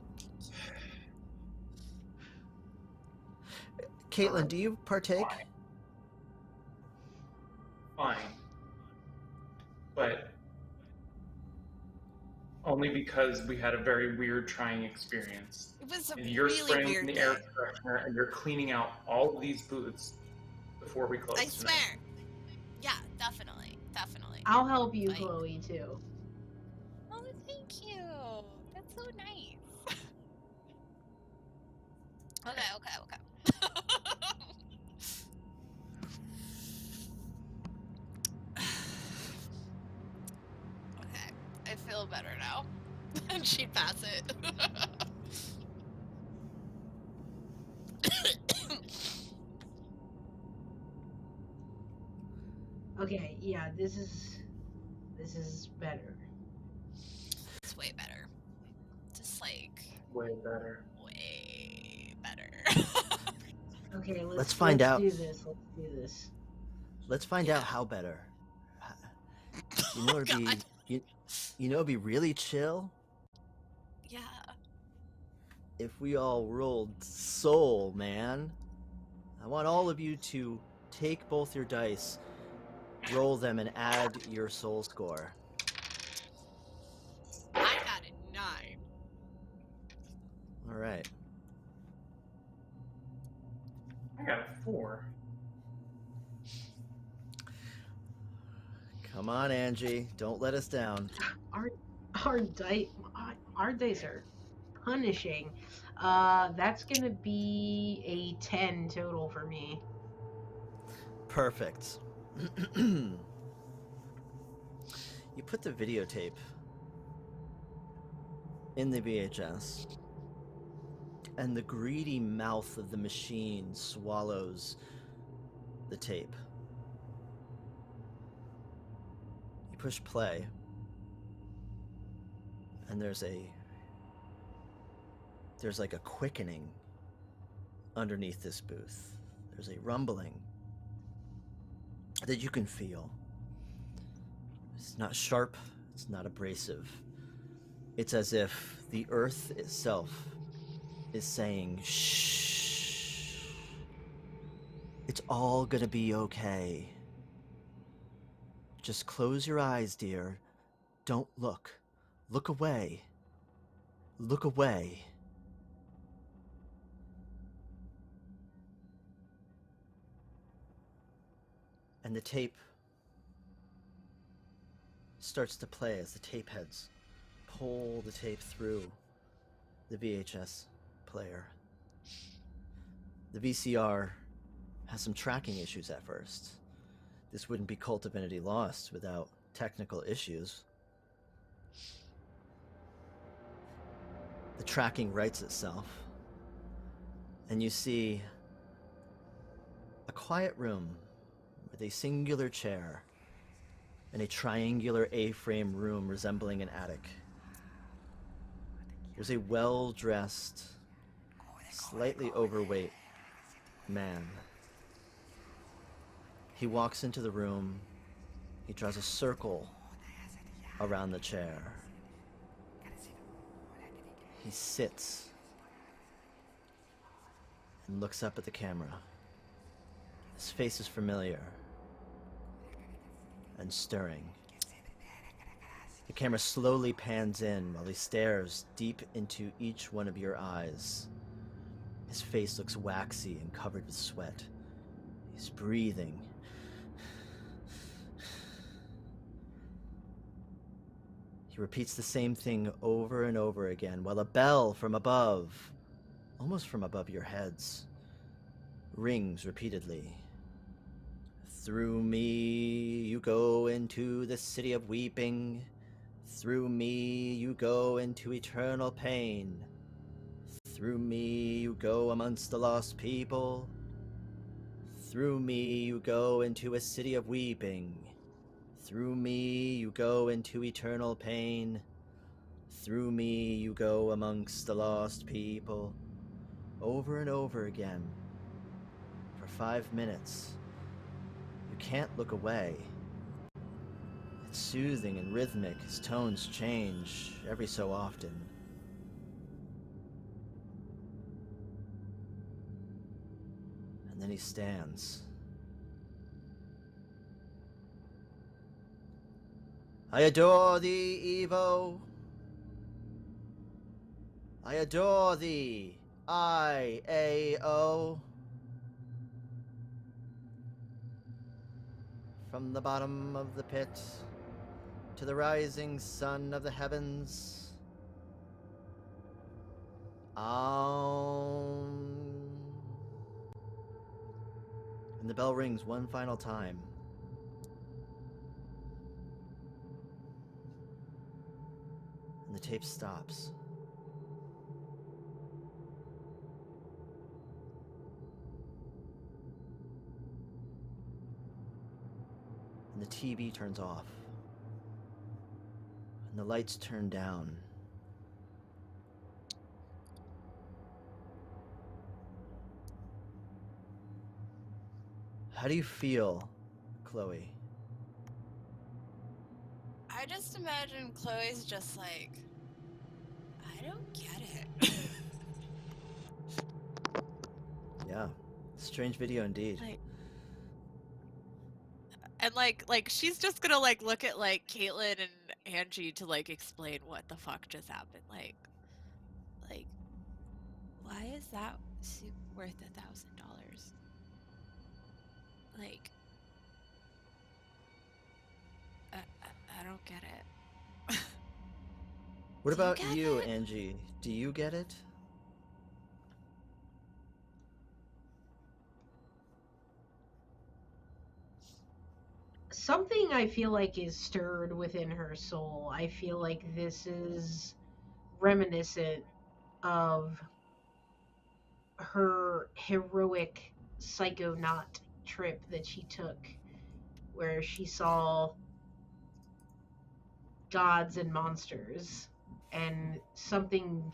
you. Caitlin, do you partake? Fine. But only because we had a very weird trying experience. It was a And you're really spraying weird the day. air freshener and you're cleaning out all of these booths before we close I tonight. swear. Yeah, definitely, definitely. I'll help you, Like- Chloe, too. Oh, thank you. That's so nice. Okay. Okay, I feel better now. And she'd pass it. Okay, yeah, this is better. It's way better. Just like Way better. way better. Okay, Let's find out. Do this. Let's do this. Let's find out how better. You know, it'd God. be you know, it'd be really chill Yeah. if we all rolled soul, man. I want all of you to take both your dice, roll them, and add your soul score. I got a 9. All right. I got a 4. Come on, Angie. Don't let us down. Our dice are punishing. That's gonna be a 10 total for me. Perfect. You put the videotape in the VHS, and the greedy mouth of the machine swallows the tape. push play, and there's like a quickening underneath this booth. There's a rumbling that you can feel. It's not sharp, it's not abrasive. It's as if the earth itself is saying, shh. It's all gonna be okay. Just close your eyes, dear. Don't look. Look away. Look away. And the tape starts to play as the tape heads pull the tape through the VHS player. The VCR has some tracking issues at first. This wouldn't be Kult Divinity Lost without technical issues. The tracking rights itself, and you see a quiet room with a singular chair and a triangular A-frame room resembling an attic. There's a well-dressed, slightly overweight man. He walks into the room. He draws a circle around the chair. He sits and looks up at the camera. His face is familiar and stirring. The camera slowly pans in while he stares deep into each one of your eyes. His face looks waxy and covered with sweat. He's breathing. He repeats the same thing over and over again while a bell from above, almost from above your heads, rings repeatedly. Through me you go into the city of weeping. Through me you go into eternal pain. Through me you go amongst the lost people. Through me you go into a city of weeping. Through me you go into eternal pain. Through me you go amongst the lost people. Over and over again. For 5 minutes. You can't look away. It's soothing and rhythmic. His tones change every so often. And then he stands. I adore thee, Evo. I adore thee, IAO. From the bottom of the pit to the rising sun of the heavens. And the bell rings one final time. And the tape stops. And the TV turns off. And the lights turn down. How do you feel, Chloe? I just imagine Chloe's just like, I don't get it. Yeah, strange video indeed. Like she's just gonna like look at like Caitlin and Angie to like explain what the fuck just happened. Like, why is that soup worth $1,000? Like, I don't get it. What Do you about get you, it? Angie? Do you get it? Something I feel like is stirred within her soul. I feel like this is reminiscent of her heroic psychonaut trip that she took, where she saw gods and monsters, and something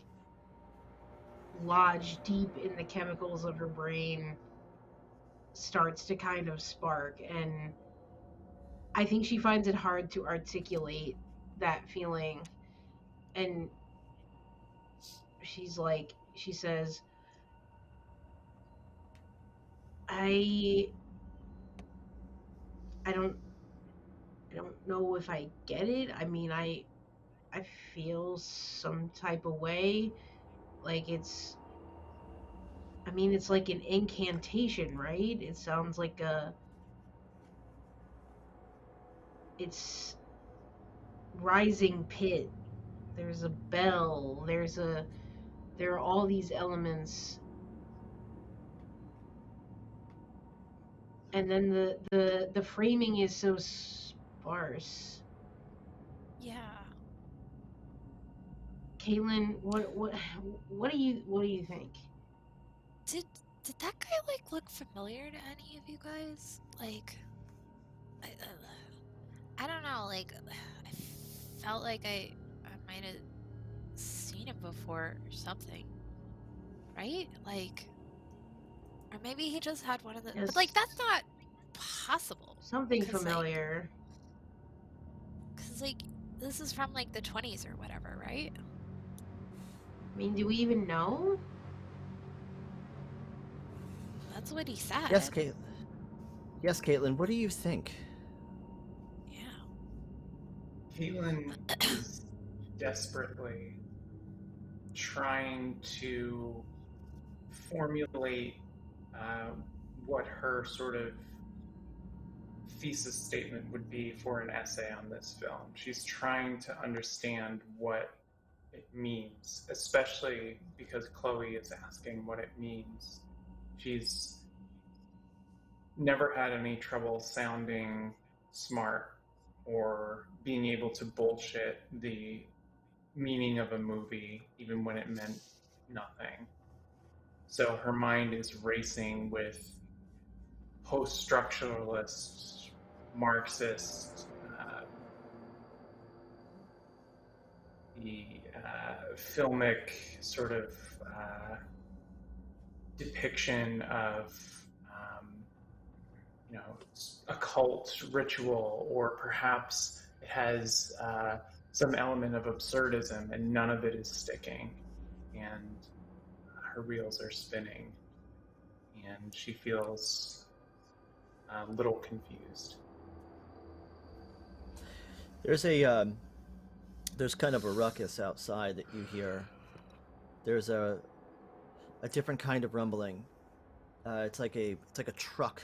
lodged deep in the chemicals of her brain starts to kind of spark, and I think she finds it hard to articulate that feeling. And she says, I don't know if I get it. I mean, I feel some type of way. Like it's like an incantation, right? It sounds like it's rising pit. There's a bell. There are all these elements. And then the framing is so sparse. Yeah. Caitlin, what do you think? Did that guy like look familiar to any of you guys? Like, I don't know. Like, I felt like I might have seen him before or something, right? Like, or maybe he just had one of the. Yes. But like, that's not possible. Something familiar. Because like, this is from like the 20s or whatever, right? I mean, do we even know? That's what he said. Yes, Caitlin. Yes, Caitlin. What do you think? Yeah. Caitlin is desperately trying to formulate what her sort of thesis statement would be for an essay on this film. She's trying to understand what it means, especially because Chloe is asking what it means. She's never had any trouble sounding smart or being able to bullshit the meaning of a movie, even when it meant nothing. So her mind is racing with post-structuralist, Marxist, the filmic sort of depiction of occult ritual, or perhaps it has some element of absurdism, and none of it is sticking, and her wheels are spinning, and she feels a little confused. There's kind of a ruckus outside that you hear. There's a different kind of rumbling. It's like a truck.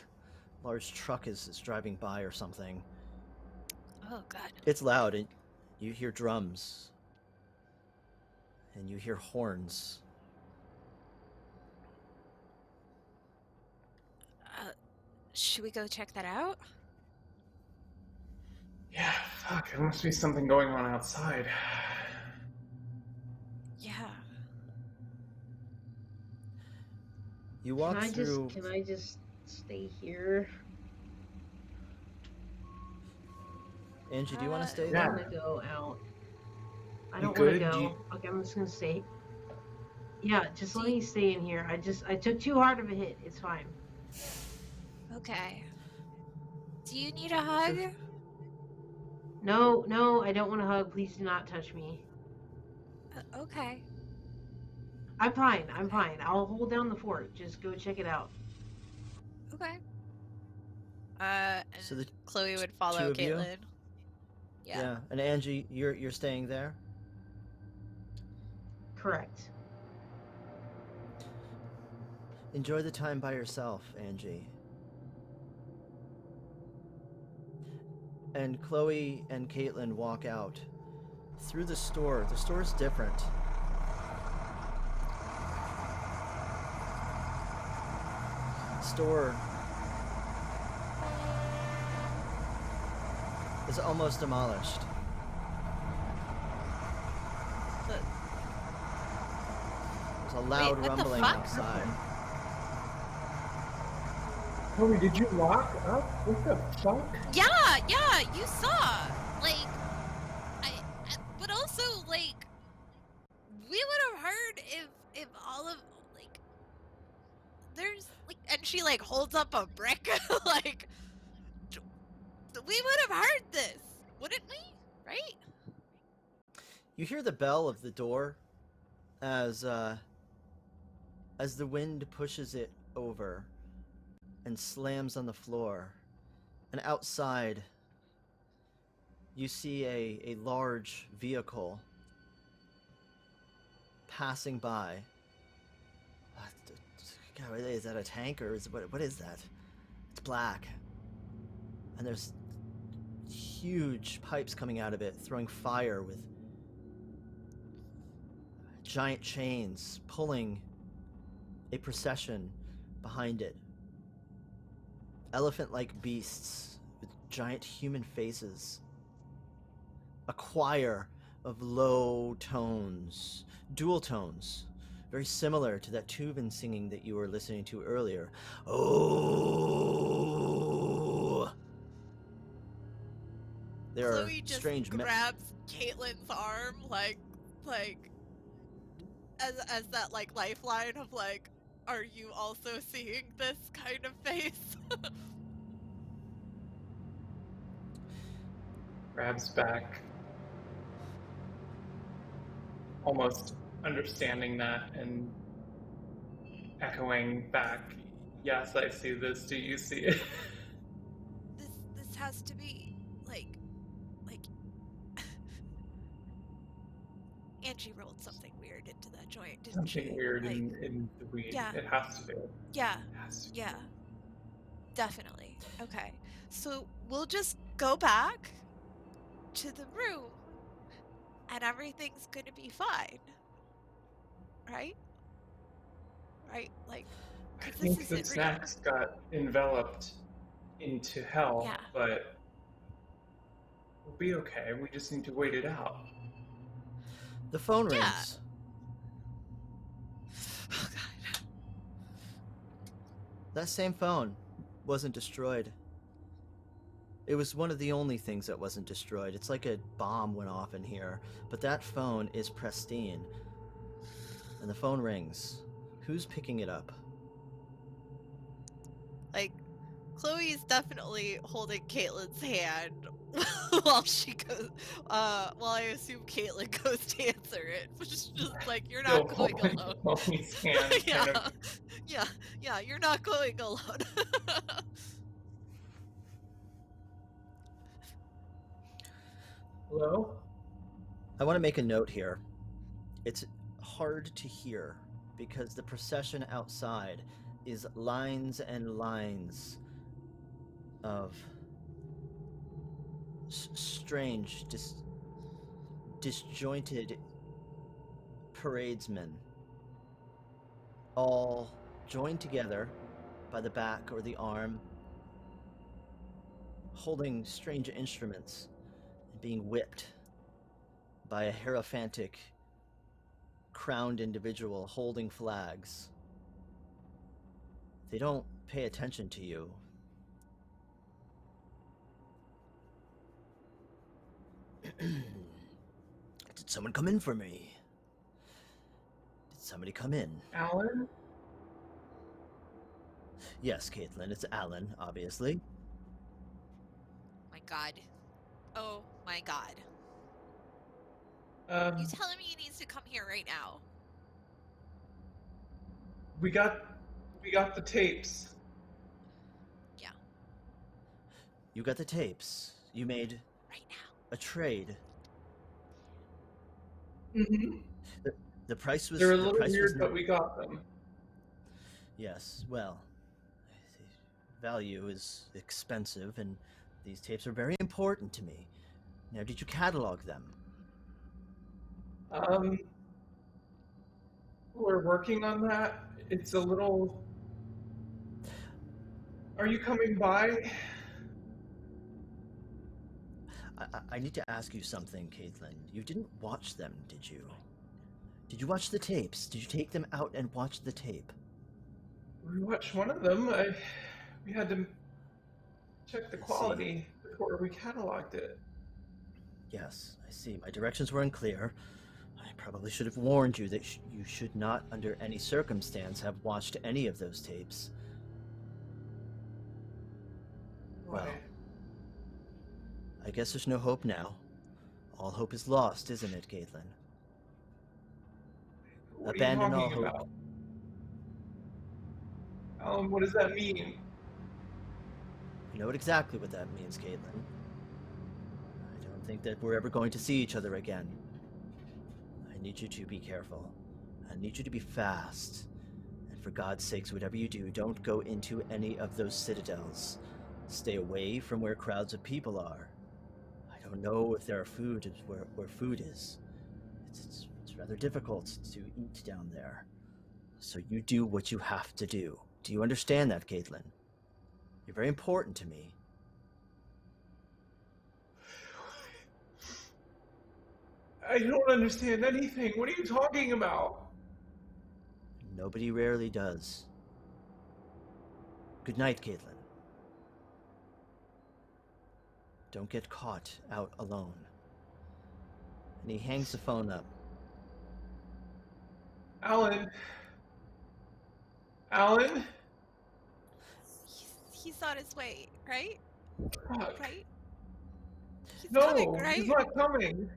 Large truck is driving by or something. Oh God. It's loud, and you hear drums. And you hear horns. Should we go check that out? Yeah, fuck, there must be something going on outside. Yeah. You walk through... Can I just stay here? Angie, do you want to stay I there? want to go out. I You don't want to good? go. Okay, I'm just gonna stay. Yeah, just let me stay in here. I took too hard of a hit. It's fine. Okay. Do you need a hug? No, I don't want to hug. Please do not touch me. Okay. I'm fine. I'll hold down the fort. Just go check it out. Okay. And So the Chloe would two follow of you? Caitlin. Yeah. And Angie, you're staying there? Correct. Enjoy the time by yourself, Angie. And Chloe and Caitlin walk out through the store. The store's different. Store is almost demolished. There's a loud Wait, what the rumbling fuck? outside. Chloe, did you lock up? What the fuck? Yeah, you saw. Like, like, we would have heard if all of, like, there's, like, and she, like, holds up a brick, like, we would have heard this, wouldn't we? Right? You hear the bell of the door as the wind pushes it over and slams on the floor. And outside, you see a large vehicle passing by. God, is that a tank or what is that? It's black. And there's huge pipes coming out of it, throwing fire with giant chains pulling a procession behind it. Elephant-like beasts with giant human faces. A choir of low tones, dual tones, very similar to that Tuvan singing that you were listening to earlier. Oh! There are Chloe just strange grabs Caitlin's arm, like as that, like, lifeline of, like, are you also seeing this kind of face? Grabs back, almost understanding that and echoing back, yes, I see this, do you see it? This has to be, like, Angie rolled something weird into that joint, didn't she? Something weird like, in the weed. yeah. It has to be. Yeah, It has to be. yeah, definitely. Okay, so we'll just go back to the room, and everything's gonna be fine, right? Right, like, I 'cause think this the isn't real. snacks got enveloped into hell, Yeah. but we'll be okay. We just need to wait it out. The phone Yeah. rings. Oh god. That same phone wasn't destroyed. It was one of the only things that wasn't destroyed. It's like a bomb went off in here, but that phone is pristine. And the phone rings. Who's picking it up? Like, Chloe's definitely holding Caitlin's hand while she goes, while I assume Caitlin goes to answer it. Which is just like, you're Still not going holding alone. Chloe's hand, yeah. kind of. Yeah, you're not going alone. Hello? I want to make a note here. It's hard to hear because the procession outside is lines and lines of strange, disjointed paradesmen, all joined together by the back or the arm, holding strange instruments and being whipped by a hierophantic, crowned individual holding flags. They don't pay attention to you. Did someone come in for me? Did somebody come in? Alan? Yes, Caitlin, it's Alan, obviously. My god. Oh my god. You telling me he needs to come here right now? We got the tapes. Yeah, You got the tapes. You made right now. a trade. Mm-hmm. The price was. They're a the little price was weird, not- but we got them. Yes, well, the value is expensive, and these tapes are very important to me. Now, did you catalog them? We're working on that. It's a little... Are you coming by? I need to ask you something, Caitlin. You didn't watch them, did you? Did you watch the tapes? Did you take them out and watch the tape? We watched one of them. We had to check the quality before we cataloged it. Yes, I see. My directions were unclear. I probably should have warned you that you should not, under any circumstance, have watched any of those tapes. Well, Why? I guess there's no hope now. All hope is lost, isn't it, Caitlin? What Abandon are you all talking hope. about? What does that mean? You know exactly what that means, Caitlin. I don't think that we're ever going to see each other again. I need you to be careful. I need you to be fast. And for God's sakes, whatever you do, don't go into any of those citadels. Stay away from where crowds of people are. I don't know if there are where food is. It's rather difficult to eat down there. So you do what you have to do. Do you understand that, Caitlin? You're very important to me. I don't understand anything. What are you talking about? Nobody rarely does. Good night, Caitlin. Don't get caught out alone. And he hangs the phone up. Alan? Alan? He's on his way, right? Fuck. Right? He's No, coming, right? he's not coming.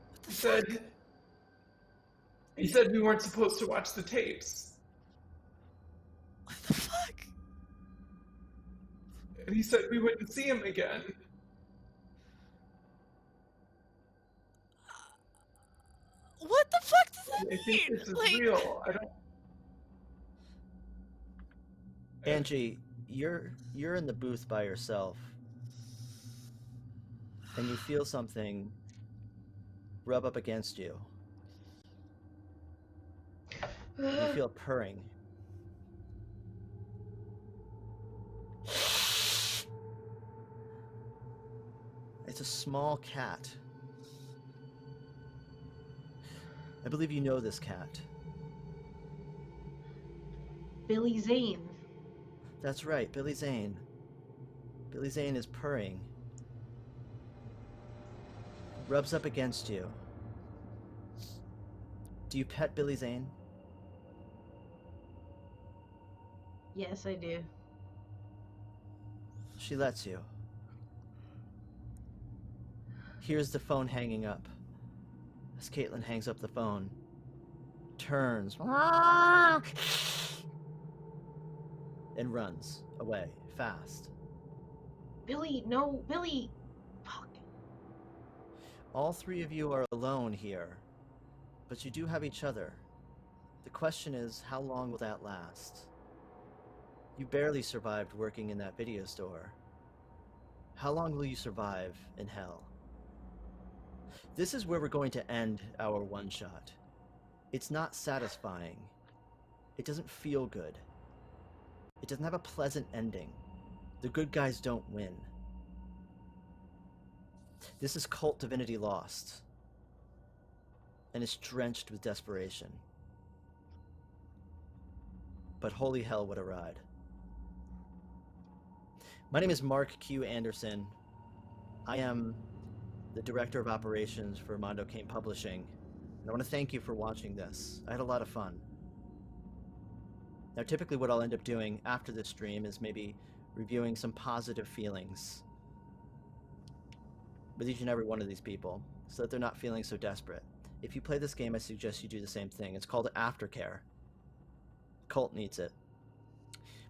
What the fuck? He said we weren't supposed to watch the tapes. What the fuck? And he said we wouldn't see him again. What the fuck does that I think mean? this is Like, real. I don't. Angie, you're in the booth by yourself. And you feel something rub up against you. And you feel purring. It's a small cat. I believe you know this cat. Billy Zane. That's right, Billy Zane. Billy Zane is purring. Rubs up against you. Do you pet Billy Zane? Yes, I do. She lets you. Here's the phone hanging up. As Caitlin hangs up the phone, turns and runs away fast. Billy, no, Billy. Fuck. All three of you are alone here, but you do have each other. The question is, how long will that last? You barely survived working in that video store. How long will you survive in hell? This is where we're going to end our one-shot. It's not satisfying. It doesn't feel good. It doesn't have a pleasant ending. The good guys don't win. This is Kult Divinity Lost. And it's drenched with desperation. But holy hell, what a ride. My name is Mark Q. Anderson. I am the Director of Operations for Mondo Cane Publishing. And I want to thank you for watching this. I had a lot of fun. Now, typically what I'll end up doing after this stream is maybe reviewing some positive feelings with each and every one of these people so that they're not feeling so desperate. If you play this game, I suggest you do the same thing. It's called Aftercare. Cult needs it.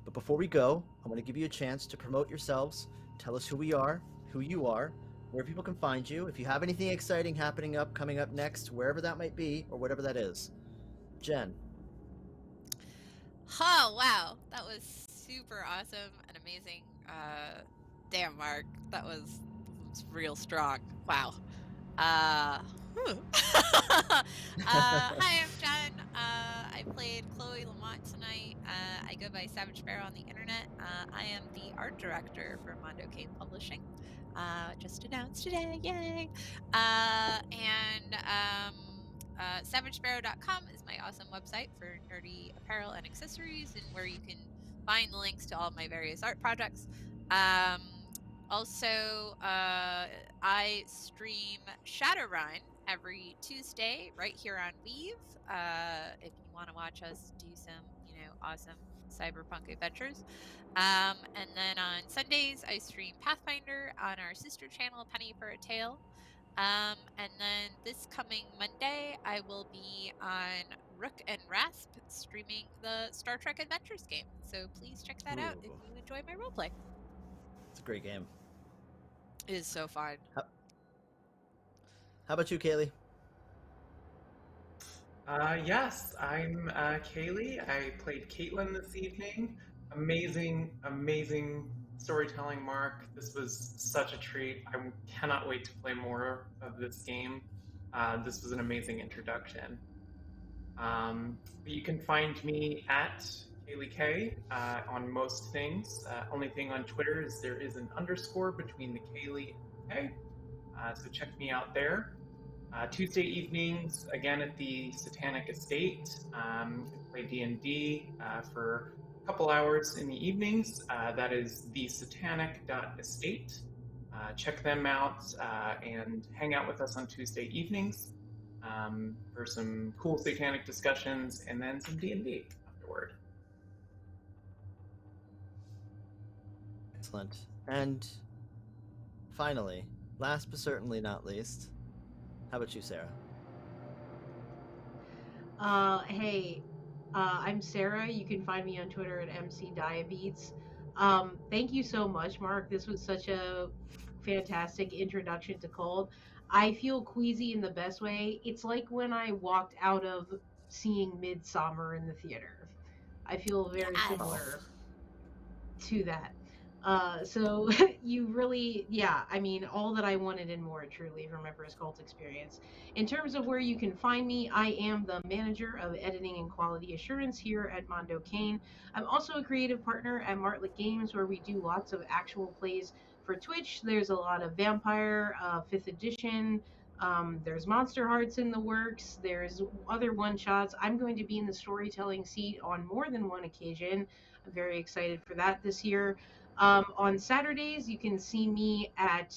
But before we go, I want to give you a chance to promote yourselves, tell us who we are, who you are, where people can find you, if you have anything exciting coming up next, wherever that might be, or whatever that is. Jen. oh wow, that was super awesome and amazing. Damn, Mark, that was real strong. Wow. Hi, I'm Jen. I played Chloe Lamont tonight. I go by Savage Sparrow on the internet. I am the art director for Mondo Cane Publishing. Just announced today, yay! SavageSparrow.com is my awesome website for nerdy apparel and accessories, and where you can find the links to all of my various art projects. Also, I stream Shadowrun every Tuesday right here on Weave. If you want to watch us do some, awesome cyberpunk adventures. And then on Sundays, I stream Pathfinder on our sister channel, Penny for a Tale. And then this coming Monday, I will be on Rook and Rasp streaming the Star Trek Adventures game. So please check that out if you enjoy my roleplay. It's a great game. It is so fun. How about you, Kaylee? Yes, I'm Kaylee. I played Caitlin this evening. Amazing, amazing storytelling, Mark. This was such a treat. I cannot wait to play more of this game. This was an amazing introduction. You can find me at Kaylee K on most things. Only thing on Twitter is there is an underscore between the Kaylee and K. So check me out there. Tuesday evenings, again at the Satanic Estate. I play D&D for a couple hours in the evenings. That is thesatanic.estate. Check them out and hang out with us on Tuesday evenings for some cool satanic discussions and then some D&D afterward. Excellent. And finally, last but certainly not least, how about you, Sarah? Hey, I'm Sarah. You can find me on Twitter at MCDiabetes. Thank you so much, Mark. This was such a fantastic introduction to Cold. I feel queasy in the best way. It's like when I walked out of seeing Midsummer in the theater. I feel very similar to that. So you really, yeah, I mean, all that I wanted and more, truly, from my first Cult experience. In terms of where you can find me, I am the manager of editing and quality assurance here at Mondo Cane. I'm also a creative partner at Martlet Games, where we do lots of actual plays for Twitch. There's a lot of Vampire, 5th edition. There's Monster Hearts in the works. There's other one-shots. I'm going to be in the storytelling seat on more than one occasion. I'm very excited for that this year. On Saturdays, you can see me at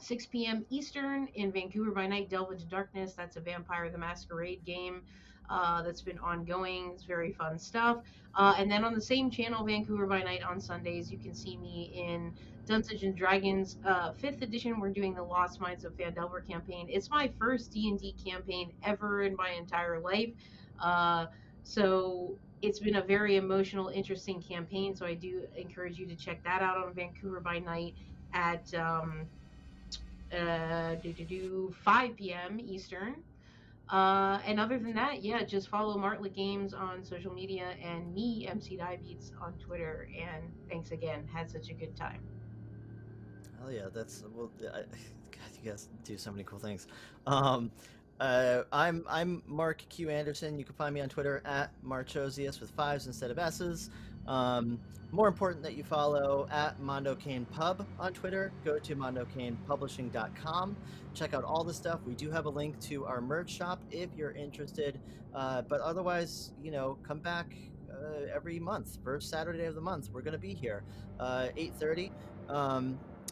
6 p.m. Eastern in Vancouver by Night, Delve into Darkness. That's a Vampire the Masquerade game that's been ongoing. It's very fun stuff. And then on the same channel, Vancouver by Night, on Sundays, you can see me in Dungeons and Dragons 5th edition. We're doing the Lost Mines of Phandelver campaign. It's my first D&D campaign ever in my entire life. So it's been a very emotional, interesting campaign. So I do encourage you to check that out on Vancouver by Night at 5 p.m. Eastern. And other than that, yeah, just follow Martlet Games on social media and me, MC Diabetes, on Twitter. And thanks again. Had such a good time. Hell yeah, that's God, you guys do so many cool things. I'm Mark Q Anderson. You can find me on Twitter at Marchosius with 5s instead of S's. More important that you follow at Mondo Cane Pub on Twitter. Go to mondocanepublishing.com. Check out all the stuff. We do have a link to our merch shop if you're interested. But otherwise, come back every month, first Saturday of the month. We're going to be here, 8:30.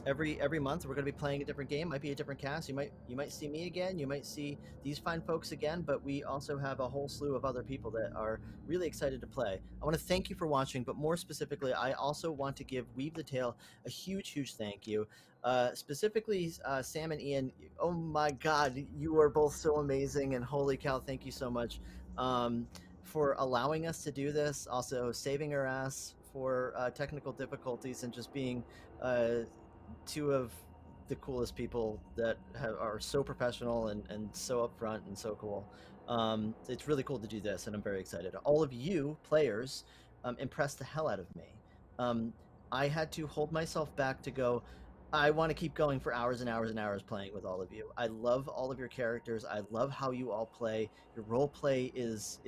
Every month we're going to be playing a different game. Might be a different cast. You might see me again, you might see these fine folks again, but we also have a whole slew of other people that are really excited to play. I want to thank you for watching, but more specifically I also want to give Weave the Tale a huge thank you. Specifically Sam and Ian. Oh my god, you are both so amazing, and holy cow, thank you so much for allowing us to do this, also saving our ass for technical difficulties, and just being two of the coolest people that are so professional and so upfront and so cool. It's really cool to do this, and I'm very excited. All of you players impressed the hell out of me. I had to hold myself back to go, I want to keep going for hours and hours and hours playing with all of you. I love all of your characters. I love how you all play. Your role play is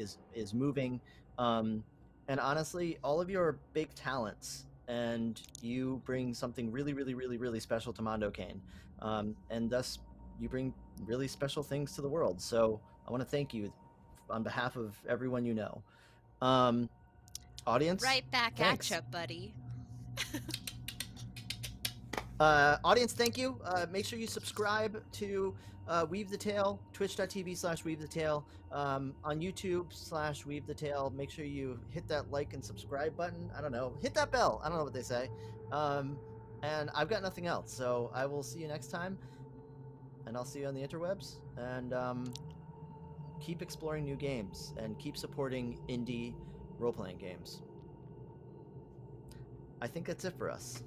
moving. And honestly, all of you are big talents, and you bring something really special to Mondo Cane, and thus you bring really special things to the world. So I want to thank you on behalf of everyone you know. Audience, right back thanks. at you, buddy. Audience, thank you. Make sure you subscribe to Weave the Tale, twitch.tv/Weave the Tale, on YouTube/Weave the Tale. Make sure you hit that like and subscribe button. I don't know. Hit that bell. I don't know what they say. And I've got nothing else. So I will see you next time. And I'll see you on the interwebs. And keep exploring new games and keep supporting indie role-playing games. I think that's it for us.